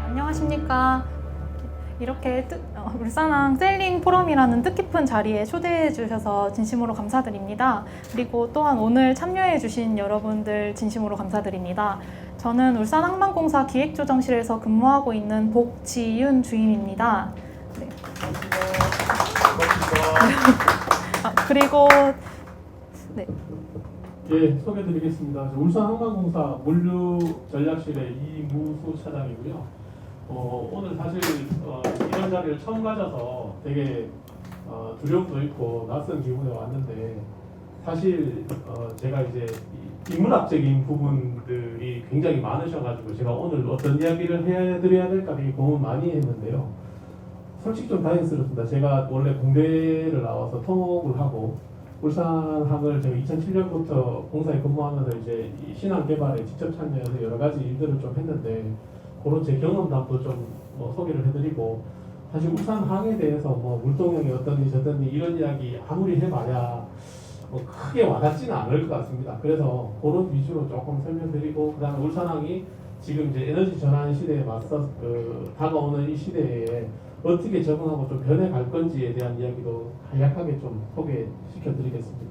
안녕하십니까. 이렇게 울산항 세일링 포럼이라는 뜻깊은 자리에 초대해 주셔서 진심으로 감사드립니다. 그리고 또한 오늘 참여해 주신 여러분들 진심으로 감사드립니다. 저는 울산항만공사 기획조정실에서 근무하고 있는 복지윤 주임입니다. 네. 그리고 네. 예, 소개드리겠습니다. 울산항만공사 물류전략실의 이무수 차장이고요. 오늘 사실 이런 자리를 처음 가져서 되게 두려움도 있고 낯선 기분에 왔는데 사실 제가 이제 인문학적인 부분들이 굉장히 많으셔가지고 제가 오늘 어떤 이야기를 해드려야 될까 되게 고민 많이 했는데요. 솔직히 좀 다행스럽습니다. 제가 원래 공대를 나와서 통업을 하고 울산항을 제가 2007년부터 공사에 근무하면서 이제 이 신항 개발에 직접 참여해서 여러 가지 일들을 좀 했는데 그런 제 경험담도 좀 소개를 해드리고 사실 울산항에 대해서 물동형이 어떤지 저떤지 이런 이야기 아무리 해봐야 크게 와닿지는 않을 것 같습니다. 그래서 그런 위주로 조금 설명드리고 그다음에 울산항이 지금 이제 에너지 전환 시대에 맞서 다가오는 이 시대에 어떻게 적응하고 좀 변해갈 건지에 대한 이야기도 간략하게 좀 소개시켜드리겠습니다.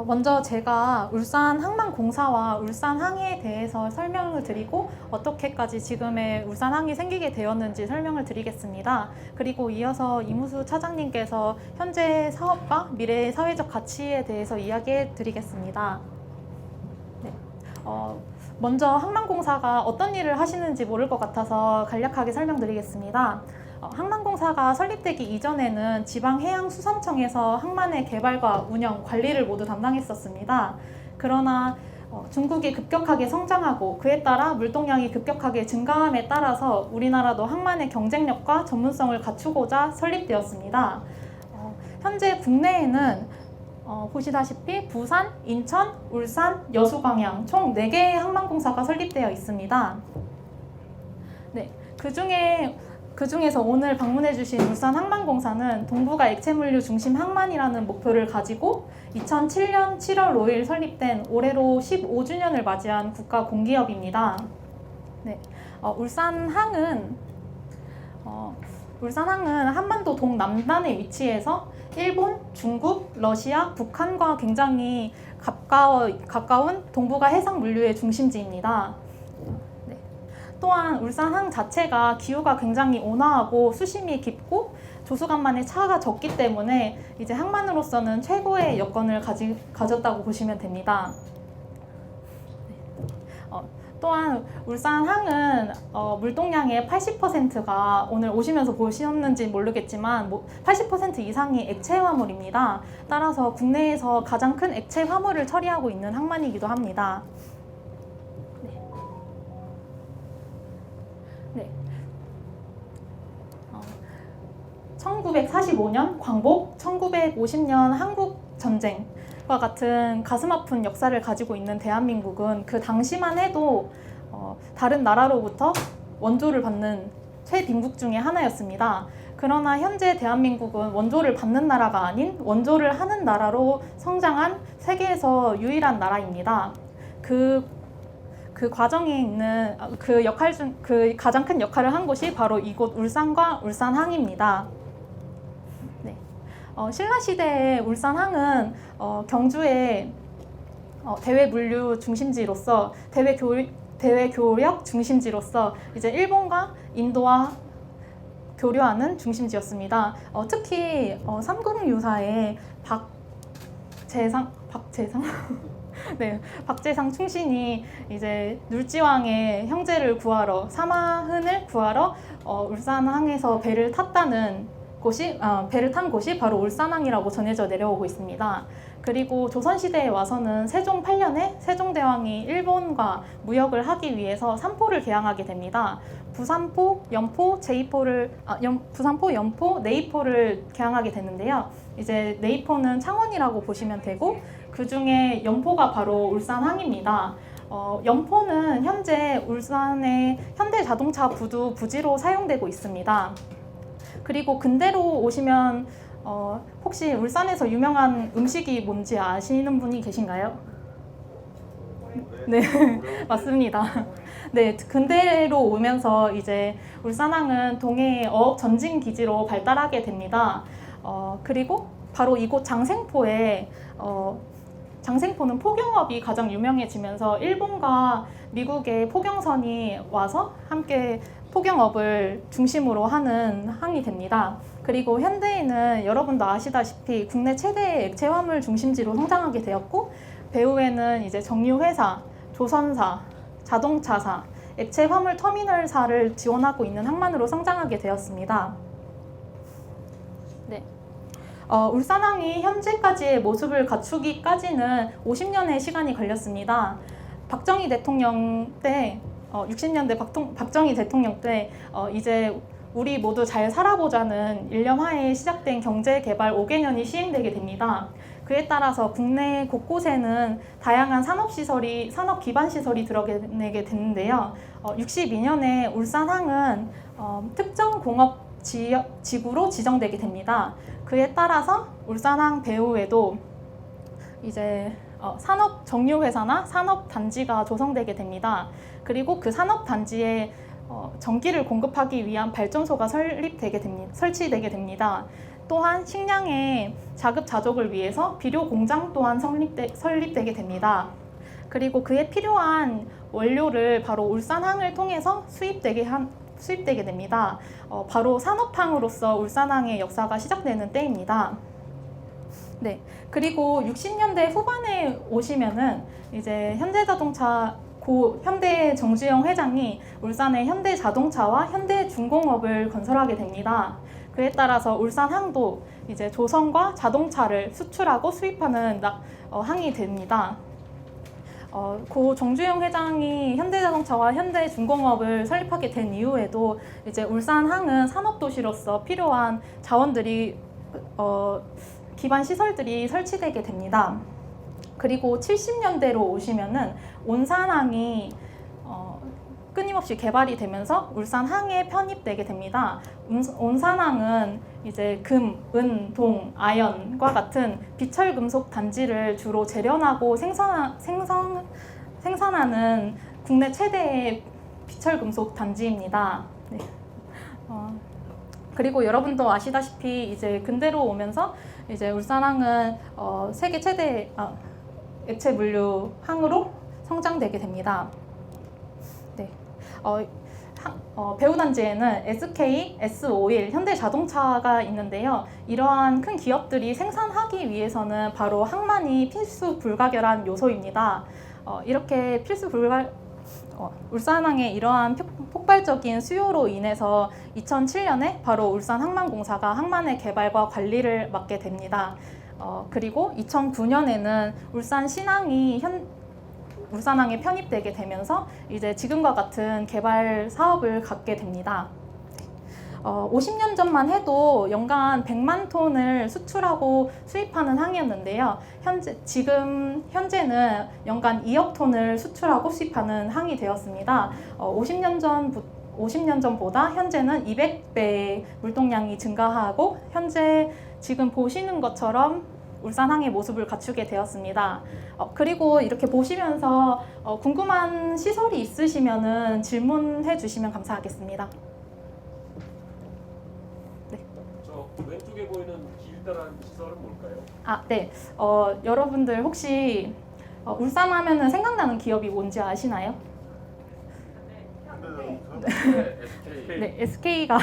먼저 제가 울산항만공사와 울산항에 대해서 설명을 드리고 어떻게까지 지금의 울산항이 생기게 되었는지 설명을 드리겠습니다. 그리고 이어서 이무수 차장님께서 현재 사업과 미래의 사회적 가치에 대해서 이야기해 드리겠습니다. 네. 먼저 항만공사가 어떤 일을 하시는지 모를 것 같아서 간략하게 설명드리겠습니다. 항만공사가 설립되기 이전에는 지방해양수산청에서 항만의 개발과 운영, 관리를 모두 담당했었습니다. 그러나 중국이 급격하게 성장하고 그에 따라 물동량이 급격하게 증가함에 따라서 우리나라도 항만의 경쟁력과 전문성을 갖추고자 설립되었습니다. 현재 국내에는 보시다시피 부산, 인천, 울산, 여수광양 총 4개의 항만공사가 설립되어 있습니다. 네, 그중에서 오늘 방문해주신 울산항만공사는 동북아 액체물류 중심 항만이라는 목표를 가지고 2007년 7월 5일 설립된 올해로 15주년을 맞이한 국가 공기업입니다. 네, 울산항은 한반도 동남단에 위치해서 일본, 중국, 러시아, 북한과 굉장히 가까운 동북아 해상 물류의 중심지입니다. 또한 울산항 자체가 기후가 굉장히 온화하고 수심이 깊고 조수간만의 차가 적기 때문에 이제 항만으로서는 최고의 여건을 가졌다고 보시면 됩니다. 또한 울산항은 물동량의 80%가 오늘 오시면서 보셨는지 모르겠지만 80% 이상이 액체 화물입니다. 따라서 국내에서 가장 큰 액체 화물을 처리하고 있는 항만이기도 합니다. 1945년 광복, 1950년 한국 전쟁과 같은 가슴 아픈 역사를 가지고 있는 대한민국은 그 당시만 해도 다른 나라로부터 원조를 받는 최빈국 중에 하나였습니다. 그러나 현재 대한민국은 원조를 받는 나라가 아닌 원조를 하는 나라로 성장한 세계에서 유일한 나라입니다. 그 과정에 있는 그 가장 큰 역할을 한 곳이 바로 이곳 울산과 울산항입니다. 네. 신라시대의 울산항은 경주의 대외 물류 중심지로서 대외 교역 중심지로서 이제 일본과 인도와 교류하는 중심지였습니다. 특히 삼국유사의 박재상 충신이 이제 눌지왕의 형제를 구하러 사마흔을 구하러 울산항에서 배를 탄 곳이 바로 울산항이라고 전해져 내려오고 있습니다. 그리고 조선시대에 와서는 세종 8년에 세종대왕이 일본과 무역을 하기 위해서 삼포를 개항하게 됩니다. 부산포, 연포, 내이포를 개항하게 되는데요. 이제 내이포는 창원이라고 보시면 되고 그 중에 연포가 바로 울산항입니다. 연포는 현재 울산의 현대자동차 부지로 사용되고 있습니다. 그리고 근대로 오시면 혹시 울산에서 유명한 음식이 뭔지 아시는 분이 계신가요? 네, 맞습니다. 네, 근대로 오면서 이제 울산항은 동해 어업 전진 기지로 발달하게 됩니다. 그리고 바로 이곳 장생포에 장생포는 포경업이 가장 유명해지면서 일본과 미국의 포경선이 와서 함께 포경업을 중심으로 하는 항이 됩니다. 그리고 현대에는 여러분도 아시다시피 국내 최대의 액체 화물 중심지로 성장하게 되었고, 배후에는 이제 정유회사, 조선사, 자동차사, 액체 화물 터미널사를 지원하고 있는 항만으로 성장하게 되었습니다. 네. 울산항이 현재까지의 모습을 갖추기까지는 50년의 시간이 걸렸습니다. 박정희 대통령 때, 60년대 박정희 대통령 때 이제 우리 모두 잘 살아보자는 일념하에 시작된 경제개발 5개년이 시행되게 됩니다. 그에 따라서 국내 곳곳에는 다양한 산업 기반 시설이 들어내게 됐는데요. 62년에 울산항은 특정 공업 지구로 지정되게 됩니다. 그에 따라서 울산항 배후에도 이제 산업 정유회사나 산업 단지가 조성되게 됩니다. 그리고 그 산업 단지에 전기를 공급하기 위한 발전소가 설치되게 됩니다. 또한 식량의 자급자족을 위해서 비료 공장 또한 설립되게 됩니다. 그리고 그에 필요한 원료를 바로 울산항을 통해서 수입되게 됩니다. 바로 산업항으로서 울산항의 역사가 시작되는 때입니다. 네, 그리고 60년대 후반에 오시면은 이제 현대자동차 현대 정주영 회장이 울산의 현대자동차와 현대중공업을 건설하게 됩니다. 그에 따라서 울산항도 이제 조선과 자동차를 수출하고 수입하는 항이 됩니다. 고 정주영 회장이 현대자동차와 현대중공업을 설립하게 된 이후에도 이제 울산항은 산업도시로서 필요한 자원들이 기반 시설들이 설치되게 됩니다. 그리고 70년대로 오시면은 온산항이 끊임없이 개발이 되면서 울산항에 편입되게 됩니다. 온산항은 이제 금, 은, 동, 아연과 같은 비철금속 단지를 주로 재련하고 생산하는 국내 최대의 비철금속 단지입니다. 네. 그리고 여러분도 아시다시피 이제 근대로 오면서 이제 울산항은 세계 최대 액체 물류 항으로 성장되게 됩니다. 네. 배후 단지에는 SK, S51, 현대자동차가 있는데요. 이러한 큰 기업들이 생산하기 위해서는 바로 항만이 필수 불가결한 요소입니다. 이렇게 울산항의 이러한 폭발적인 수요로 인해서 2007년에 바로 울산항만공사가 항만의 개발과 관리를 맡게 됩니다. 그리고 2009년에는 울산항에 편입되게 되면서 이제 지금과 같은 개발 사업을 갖게 됩니다. 50년 전만 해도 연간 100만 톤을 수출하고 수입하는 항이었는데요. 현재는 연간 2억 톤을 수출하고 수입하는 항이 되었습니다. 50년 전보다 현재는 200배의 물동량이 증가하고 현재 지금 보시는 것처럼 울산항의 모습을 갖추게 되었습니다. 그리고 이렇게 보시면서 궁금한 시설이 있으시면 질문해 주시면 감사하겠습니다. 네. 저 왼쪽에 보이는 길다란 시설은 뭘까요? 네. 여러분들 혹시 울산 하면은 생각나는 기업이 뭔지 아시나요? SK. 네, SK가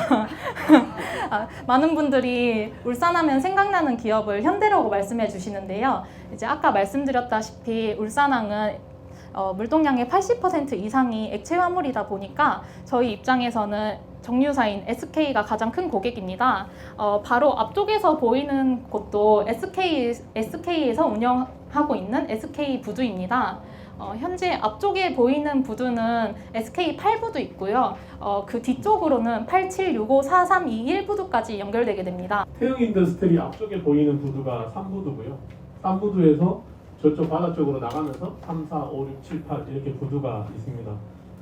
많은 분들이 울산하면 생각나는 기업을 현대라고 말씀해 주시는데요. 이제 아까 말씀드렸다시피 울산항은 물동량의 80% 이상이 액체 화물이다 보니까 저희 입장에서는 정유사인 SK가 가장 큰 고객입니다. 바로 앞쪽에서 보이는 곳도 SK에서 운영하고 있는 SK 부두입니다. 현재 앞쪽에 보이는 부두는 SK8부두 있고요. 그 뒤쪽으로는 8765, 4321 부두까지 연결되게 됩니다. 태영 인더스트리 앞쪽에 보이는 부두가 3부두고요. 3부두에서 저쪽 바다 쪽으로 나가면서 3, 4, 5, 6, 7, 8 이렇게 부두가 있습니다.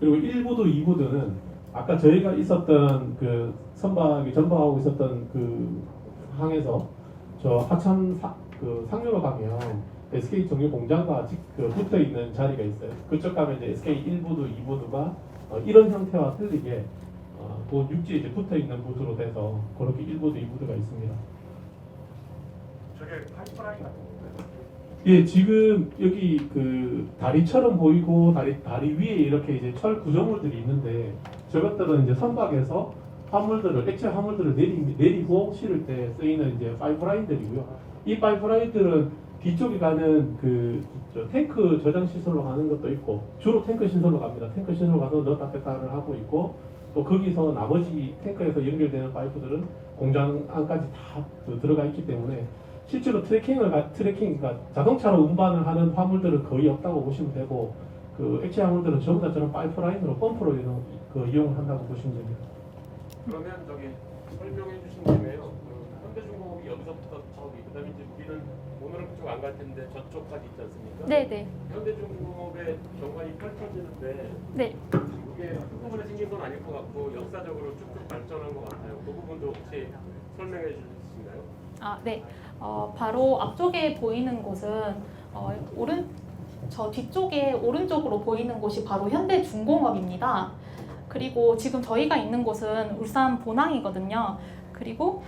그리고 1부두, 2부두는 아까 저희가 있었던 그 선박이 전방하고 있었던 그 항에서 저 하천 상류로 가면 SK 정유 공장과 붙어 있는 자리가 있어요. 그쪽 가면 이제 SK 1부두, 2부두가 이런 형태와 틀리게 그 육지에 이제 붙어 있는 부두로 돼서 그렇게 1부두, 2부두가 있습니다. 저게 파이프라인 같은 건가요? 예, 지금 여기 그 다리처럼 보이고 다리 위에 이렇게 이제 철 구조물들이 있는데 저것들은 이제 선박에서 액체 화물들을 내리고 실을 때 쓰이는 이제 파이프라인들이고요. 이 파이프라인들은 뒤쪽에 가는 저 탱크 저장 시설로 가는 것도 있고 주로 탱크 시설로 갑니다. 탱크 시설로 가서 넣었다 뺐다를 하고 있고 또 거기서 나머지 탱크에서 연결되는 파이프들은 공장 안까지 다 들어가 있기 때문에 실제로 그러니까 자동차로 운반을 하는 화물들은 거의 없다고 보시면 되고 그 액체 화물들은 전부 다 저런 파이프라인으로 펌프로 이용을 한다고 보시면 됩니다. 그러면 저기 설명해 주신 김에요. 현대중공업이 여기서부터 저기 그다음에 이제 우리는 오늘은 그쪽 안 갈 텐데 저쪽까지 있지 않습니까? 네네. 현대중공업의 정관이 펼쳐지는데 네. 그게 한꺼번에 생긴 건 아닐 것 같고 역사적으로 쭉쭉 발전한 것 같아요. 그 부분도 혹시 설명해 주실 수 있나요? 아, 네. 바로 앞쪽에 보이는 곳은 저 뒤쪽에 오른쪽으로 보이는 곳이 바로 현대중공업입니다. 그리고 지금 저희가 있는 곳은 울산 본항이거든요. 그리고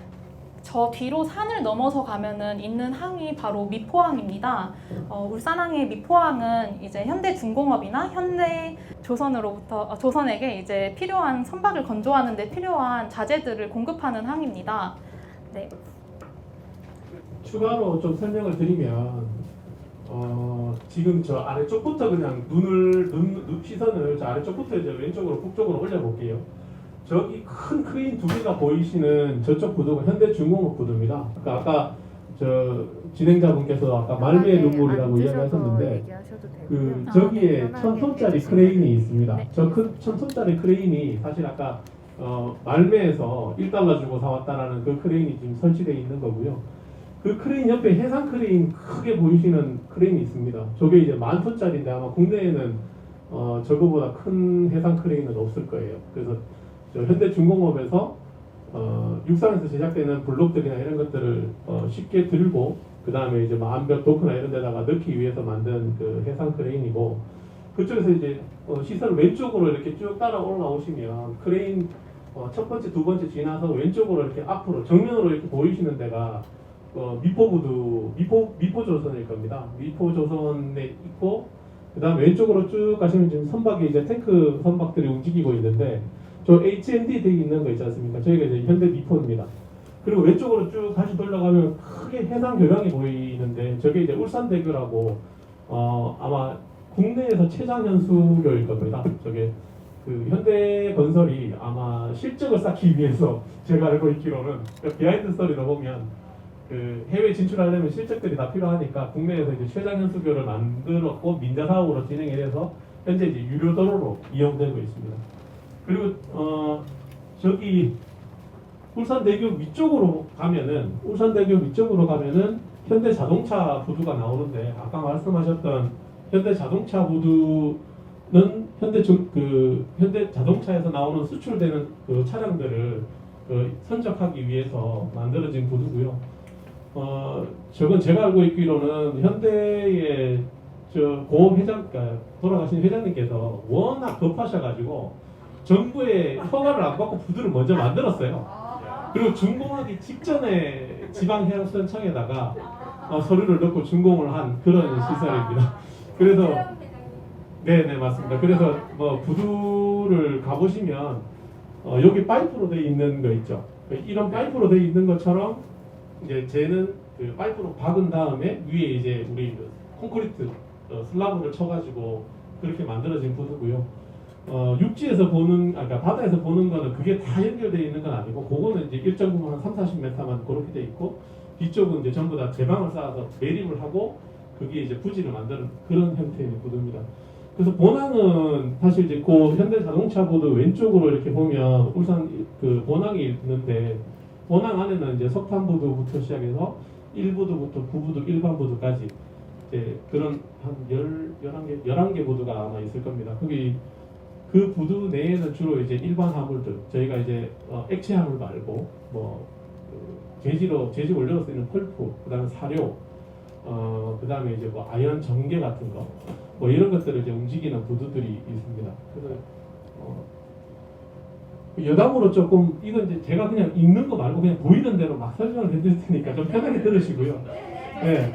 저 뒤로 산을 넘어서 가면은 있는 항이 바로 미포항입니다. 울산항의 미포항은 이제 현대중공업이나 현대조선으로부터 조선에게 이제 필요한 선박을 건조하는 데 필요한 자재들을 공급하는 항입니다. 네. 추가로 좀 설명을 드리면 지금 저 아래쪽부터 그냥 시선을 저 아래쪽부터 이제 왼쪽으로 북쪽으로 올려볼게요. 저기 큰 크레인 두 개가 보이시는 저쪽 부두가 현대중공업 부두입니다. 그러니까 아까 저 진행자분께서 아까 말미의 눈물이라고 이야기하셨는데 저기에 1000톤짜리 크레인이 있습니다. 네. 저 큰 1000톤짜리 크레인이 사실 아까 말미에서 1달러 주고 사왔다라는 그 크레인이 지금 설치되어 있는 거고요. 그 크레인 옆에 해상 크레인 크게 보이시는 크레인이 있습니다. 저게 이제 10,000톤짜리인데 아마 국내에는 저거보다 큰 해상 크레인은 없을 거예요. 그래서 저 현대중공업에서 육상에서 제작되는 블록들이나 이런 것들을 쉽게 들고 그 다음에 이제 암벽 도크나 이런 데다가 넣기 위해서 만든 그 해상 크레인이고 그쪽에서 이제 시설 왼쪽으로 이렇게 쭉 따라 올라오시면 크레인 첫 번째, 두 번째 지나서 왼쪽으로 이렇게 앞으로 정면으로 이렇게 보이시는 데가 미포조선일 겁니다. 미포조선에 있고 그 다음 왼쪽으로 쭉 가시면 지금 선박이 이제 탱크 선박들이 움직이고 있는데 저 HND 되어 있는 거 있지 않습니까? 저희가 이제 현대 미포입니다. 그리고 왼쪽으로 쭉 다시 돌아가면 크게 해상 교량이 보이는데 저게 이제 울산대교라고 아마 국내에서 최장 현수교일 겁니다. 저게 그 현대건설이 아마 실적을 쌓기 위해서 제가 알고 있기로는 비하인드 스토리로 보면 그 해외 진출하려면 실적들이 다 필요하니까 국내에서 이제 최장 현수교를 만들었고 민자 사업으로 진행을 해서 현재 이제 유료 도로로 이용되고 있습니다. 그리고 저기 울산대교 위쪽으로 가면은 현대자동차 부두가 나오는데 아까 말씀하셨던 현대자동차 부두는 현대자동차에서 나오는 수출되는 그 차량들을 선적하기 위해서 만들어진 부두고요. 저건 제가 알고 있기로는 현대의 고 회장, 돌아가신 회장님께서 워낙 급하셔가지고 정부의 허가를 안 받고 부두를 먼저 만들었어요. 그리고 준공하기 직전에 지방해양수련청에다가 서류를 넣고 준공을 한 그런 시설입니다. 그래서 네 맞습니다. 그래서 부두를 가보시면 여기 파이프로 되어 있는 거 있죠. 이런 파이프로 되어 있는 것처럼 이제 쟤는 그 파이프로 박은 다음에 위에 이제 우리 콘크리트 슬라브를 쳐가지고 그렇게 만들어진 부두고요. 육지에서 보는, 그러니까 바다에서 보는 거는 그게 다 연결되어 있는 건 아니고 그거는 이제 일정 부분 한 30-40m만 그렇게 돼 있고 뒤쪽은 이제 전부 다 제방을 쌓아서 매립을 하고 그게 이제 부지를 만드는 그런 형태의 부두입니다. 그래서 본항은 사실 이제 그 현대자동차 부두 왼쪽으로 이렇게 보면 울산 그 본항이 있는데 본항 안에는 이제 석탄부두부터 시작해서 1부두부터 9부두, 일반부두까지 이제 그런 한 11개 부두가 아마 있을 겁니다. 거기 그 부두 내에는 주로 이제 일반 화물들, 저희가 이제 액체 화물 말고 제지 원료로 쓰이는 펄프, 그다음에 사료, 그다음에 이제 뭐 아연 전개 같은 거, 뭐 이런 것들을 이제 움직이는 부두들이 있습니다. 그래서 여담으로 조금 이건 이제 제가 그냥 읽는 거 말고 그냥 보이는 대로 막 설명을 해드릴 테니까 좀 편하게 들으시고요. 네.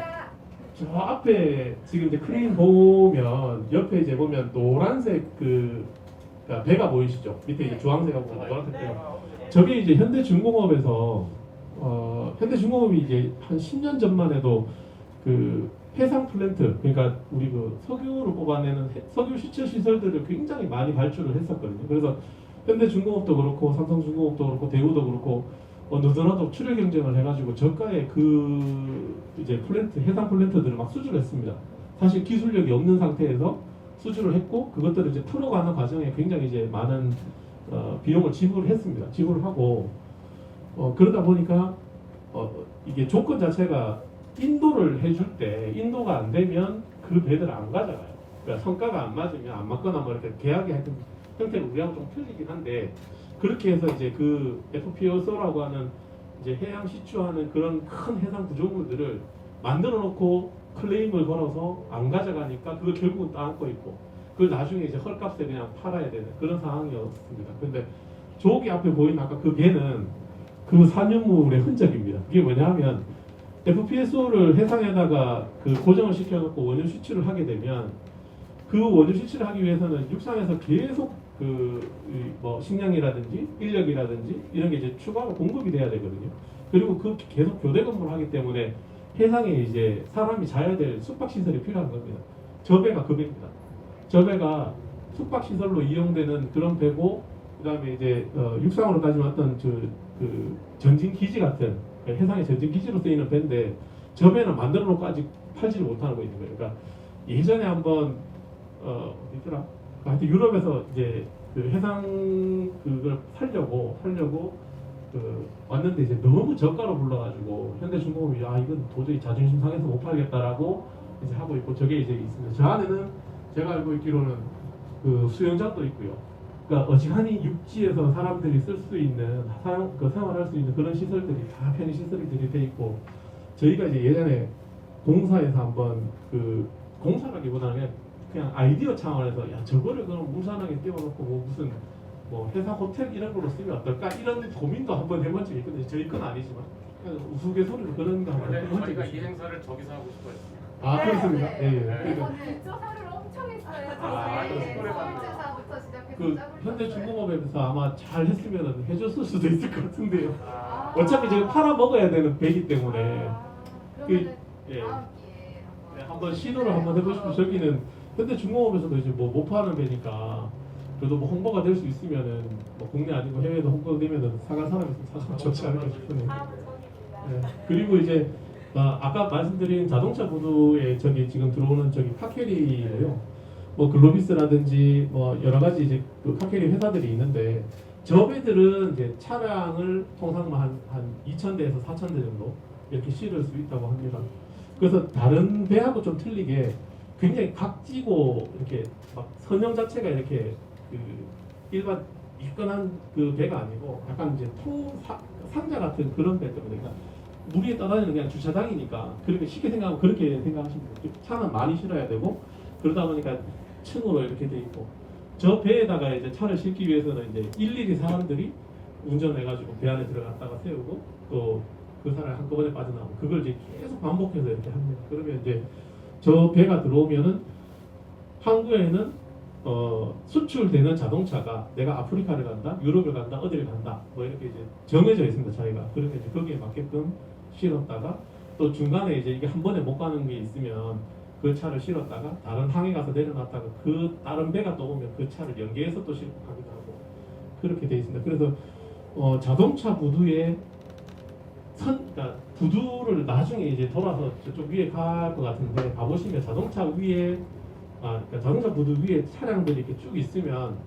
저 앞에 지금 이제 크레인 보면 옆에 이제 보면 노란색 그러니까 배가 보이시죠? 밑에 이제 주황색하고 노란색 배가. 저게 이제 현대중공업에서 현대중공업이 이제 한 10년 전만 해도 그 해상 플랜트, 그러니까 우리 그 석유를 뽑아내는 석유 시처 시설들을 굉장히 많이 발주를 했었거든요. 그래서 현대중공업도 그렇고 삼성중공업도 그렇고 대우도 그렇고 누더라도 출혈 경쟁을 해가지고 저가의 그 이제 플랜트, 해상 플랜트들을 막 수주를 했습니다. 사실 기술력이 없는 상태에서 수주를 했고 그것들을 이제 풀어가는 과정에 굉장히 이제 많은 비용을 지불을 했습니다. 지불을 하고 그러다 보니까 이게 조건 자체가 인도를 해줄 때 인도가 안 되면 그 배들을 안 가져가요. 그러니까 성과가 안 맞으면 안 맞거나 뭐 이렇게 계약이 하여튼 형태가 우리하고 좀 틀리긴 한데 그렇게 해서 이제 그 FPSO라고 하는 이제 해양 시추하는 그런 큰 해상 구조물들을 만들어 놓고 클레임을 걸어서 안 가져가니까 그걸 결국은 따안고 있고 그걸 나중에 이제 헐값에 그냥 팔아야 되는 그런 상황이었습니다. 근데 저기 앞에 보이는 아까 그 배는 그 산유물의 흔적입니다. 그게 뭐냐면 FPSO를 해상에다가 그 고정을 시켜놓고 원유 시추를 하게 되면 그 원유 시추를 하기 위해서는 육상에서 계속 뭐 식량이라든지 인력이라든지 이런 게 이제 추가로 공급이 돼야 되거든요. 그리고 그 계속 교대 근무를 하기 때문에 해상에 이제 사람이 자야 될 숙박 시설이 필요한 겁니다. 저 배가 그 배입니다. 저 배가 숙박 시설로 이용되는 그런 배고 그다음에 이제 육상으로 따지면 어떤 그 전진 기지 같은 해상의 전진 기지로 쓰이는 배인데 저 배는 만들어 놓고 아직 팔지를 못하고 있는 거예요. 그러니까 예전에 한번 어디더라? 하여튼 유럽에서 이제 그 해상 그걸 살려고 왔는데 이제 너무 저가로 불러가지고 현대중공업이 이건 도저히 자존심 상해서 못 팔겠다라고 이제 하고 있고 저게 이제 있습니다. 저 안에는 제가 알고 있기로는 그 수영장도 있고요. 그러니까 어지간히 육지에서 사람들이 쓸 수 있는 생활할 수 있는 그런 시설들이 다 편의 시설들이 돼 있고 저희가 이제 예전에 공사에서 한번 그 공사라기보다는 그냥 아이디어 차원에서 야 저거를 그럼 물산항에 띄워놓고 뭐 무슨 뭐 해상 호텔 이런 걸로 쓰면 어떨까 이런 고민도 한번 해본 적이 있거든요. 저희 건 아니지만 그냥 우스갯소리로 그런 거 한번 원래 해본 적이 저희가 이 있어요. 행사를 저기서 하고 싶어요. 아 그렇습니다. 예, 예. 네, 그러니까 저는 사료를 엄청 했어요. 스포레 서울제사부터 시작해서 그 짜고 현대중공업에서 아마 잘 했으면 해줬을 수도 있을 것 같은데요. 아, 어차피 저희 팔아 먹어야 되는 배이기 때문에 그러면은 예. 다음 기회에 네, 한번 시도를 한번 해보시고 저기는 현대중공업에서도 이제 뭐 못 파는 배니까 그래도 뭐 홍보가 될 수 있으면은 뭐 국내 아니고 해외도 홍보되면은 사갈 사람이 있으면 사실 좋지 않을까 싶네요. 네. 그리고 이제 아까 말씀드린 자동차 부두에 저기 지금 들어오는 저기 카케리고요. 뭐 글로비스라든지 뭐 여러 가지 이제 그 카케리 회사들이 있는데 저 배들은 이제 차량을 통상 한 2,000대에서 4,000대 정도 이렇게 실을 수 있다고 합니다. 그래서 다른 배하고 좀 틀리게 굉장히 각지고 이렇게 막 선형 자체가 이렇게 그 일반 이끈한 그 배가 아니고 약간 이제 상자 같은 그런 배 때문에 그러니까 물 위에 떠다니는 그냥 주차장이니까 그렇게 쉽게 생각하고 그렇게 생각하시면 돼요. 차는 많이 실어야 되고 그러다 보니까 층으로 이렇게 돼 있고 저 배에다가 이제 차를 싣기 위해서는 이제 일일이 사람들이 운전해가지고 배 안에 들어갔다가 세우고 또 그 사람이 한꺼번에 빠져나오고 그걸 이제 계속 반복해서 이렇게 합니다. 그러면 이제 저 배가 들어오면은 항구에는 수출되는 자동차가 내가 아프리카를 간다, 유럽을 간다, 어디를 간다 뭐 이렇게 이제 정해져 있습니다. 자기가 그러면 이제 거기에 맞게끔 실었다가 또 중간에 이제 이게 한 번에 못 가는 게 있으면 그 차를 실었다가 다른 항에 가서 내려놨다가 그 다른 배가 또 오면 그 차를 연계해서 또 싣고 가기도 하고 그렇게 돼 있습니다. 그래서 자동차 부두에 그러니까 부두를 나중에 이제 돌아서 저쪽 위에 갈 것 같은데 가보시면 자동차 위에 그러니까 자동차 부두 위에 차량들이 이렇게 쭉 있으면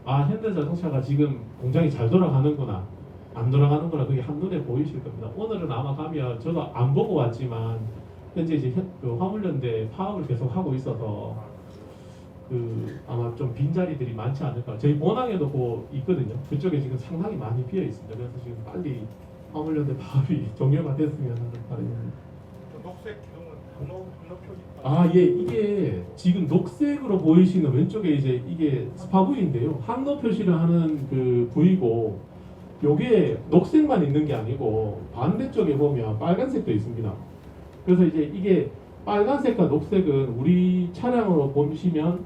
현대자동차가 지금 공장이 잘 돌아가는구나 안 돌아가는구나 그게 한눈에 보이실 겁니다. 오늘은 아마 가면 저도 안 보고 왔지만 현재 이제 그 화물연대 파업을 계속 하고 있어서 그 아마 좀 빈자리들이 많지 않을까. 저희 본항에도 있거든요. 그쪽에 지금 상당히 많이 비어 있습니다. 그래서 지금 빨리 화물연대 파업이 종료가 됐으면 하는 바람입니다. 녹색 기둥은 항로 표시. 예, 이게 지금 녹색으로 보이시는 왼쪽에 이제 이게 스파 부위인데요. 항로 표시를 하는 그 부위고, 요게 녹색만 있는 게 아니고 반대쪽에 보면 빨간색도 있습니다. 그래서 이제 이게 빨간색과 녹색은 우리 차량으로 보시면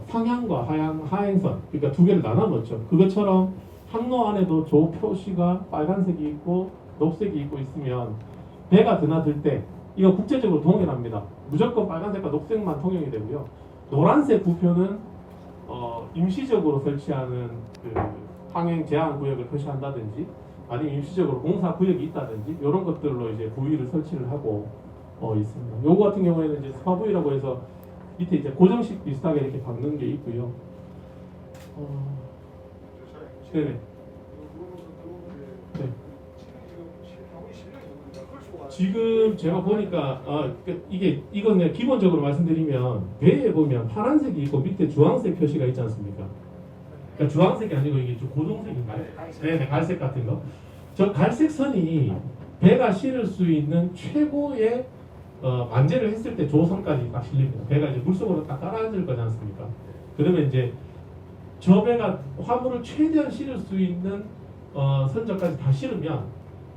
상향과 하행선, 그러니까 두 개를 나눠 놓죠. 그것처럼 항로 안에도 조 표시가 빨간색이 있고 녹색이 있고 있으면 배가 드나들 때 이거 국제적으로 동일합니다. 무조건 빨간색과 녹색만 통용이 되고요. 노란색 부표는 임시적으로 설치하는 그 항행 제한 구역을 표시한다든지 아니면 임시적으로 공사 구역이 있다든지 이런 것들로 이제 부위를 설치를 하고 있습니다. 요거 같은 경우에는 이제 스파 부위라고 해서 밑에 이제 고정식 비슷하게 이렇게 박는 게 있고요. 네네. 네. 지금 제가 보니까 이건 그냥 기본적으로 말씀드리면 배에 보면 파란색이 있고 밑에 주황색 표시가 있지 않습니까? 그러니까 주황색이 아니고 이게 좀 고동색인가요? 네, 갈색 같은 거. 저 갈색 선이 배가 실을 수 있는 최고의 만재를 했을 때 조선까지 딱 실립니다. 배가 이제 물속으로 딱 깔아앉을 거지 않습니까? 그러면 이제 저 배가 화물을 최대한 실을 수 있는 선적까지 다 실으면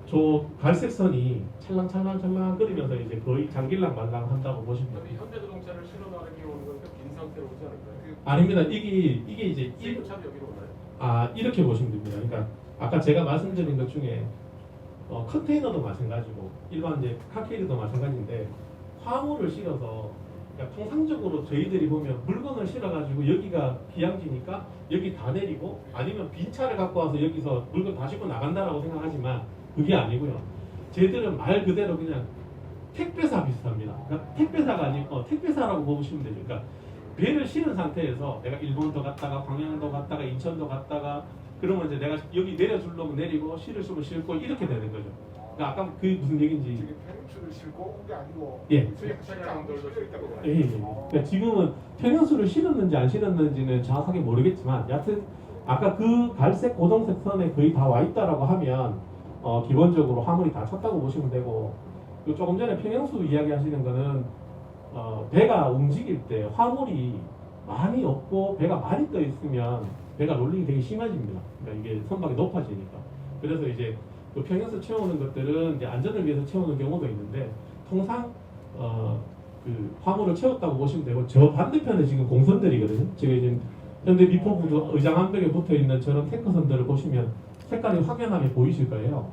저 갈색 선이 찰랑찰랑찰랑 끓이면서 이제 거의 장길랑 말랑 한다고 보시면 그럼 이 됩니다. 현대자동차를 실어 나르기 오는 건빈 상태로 오지 않을까요? 아닙니다. 이게 이제 차도 여기로 오나요? 이렇게 보시면 됩니다. 그러니까 아까 제가 말씀드린 것 중에 컨테이너도 마찬가지고 일반 이제 카케이드도 마찬가지인데 화물을 실어서 그러니까 통상적으로 저희들이 보면 물건을 실어가지고 여기가 기항지니까 여기 다 내리고 아니면 빈 차를 갖고 와서 여기서 물건 다 싣고 나간다라고 생각하지만 그게 아니고요. 저희들은 말 그대로 그냥 택배사 비슷합니다. 그러니까 택배사가 아니고 택배사라고 보시면 되죠. 그러니까 배를 실은 상태에서 내가 일본도 갔다가 광양도 갔다가 인천도 갔다가 그러면 이제 내가 여기 내려주려면 내리고 실을 쓰면 실고 이렇게 되는 거죠. 그러니까 아까 그게 무슨 얘기인지. 지금 펜츠를 싣고 온 게 아니고 예. 수익 차량들도 실려 있다고. 예. 그러니까 지금은 평형수를 실었는지 안 실었는지는 정확하게 모르겠지만 여하튼 아까 그 갈색 고동색 선에 거의 다 와 있다라고 하면 기본적으로 화물이 다 찼다고 보시면 되고 그리고 조금 전에 평형수 이야기하시는 거는 배가 움직일 때 화물이 많이 없고 배가 많이 떠 있으면 배가 롤링이 되게 심해집니다. 그러니까 이게 선박이 높아지니까. 그래서 이제 그 평형수 채우는 것들은 이제 안전을 위해서 채우는 경우도 있는데 통상 그 화물을 채웠다고 보시면 되고 저 반대편에 지금 공선들이거든요. 지금 현대 미포부 의장 암벽에 붙어 있는 저런 탱커선들을 보시면 색깔이 확연하게 보이실 거예요.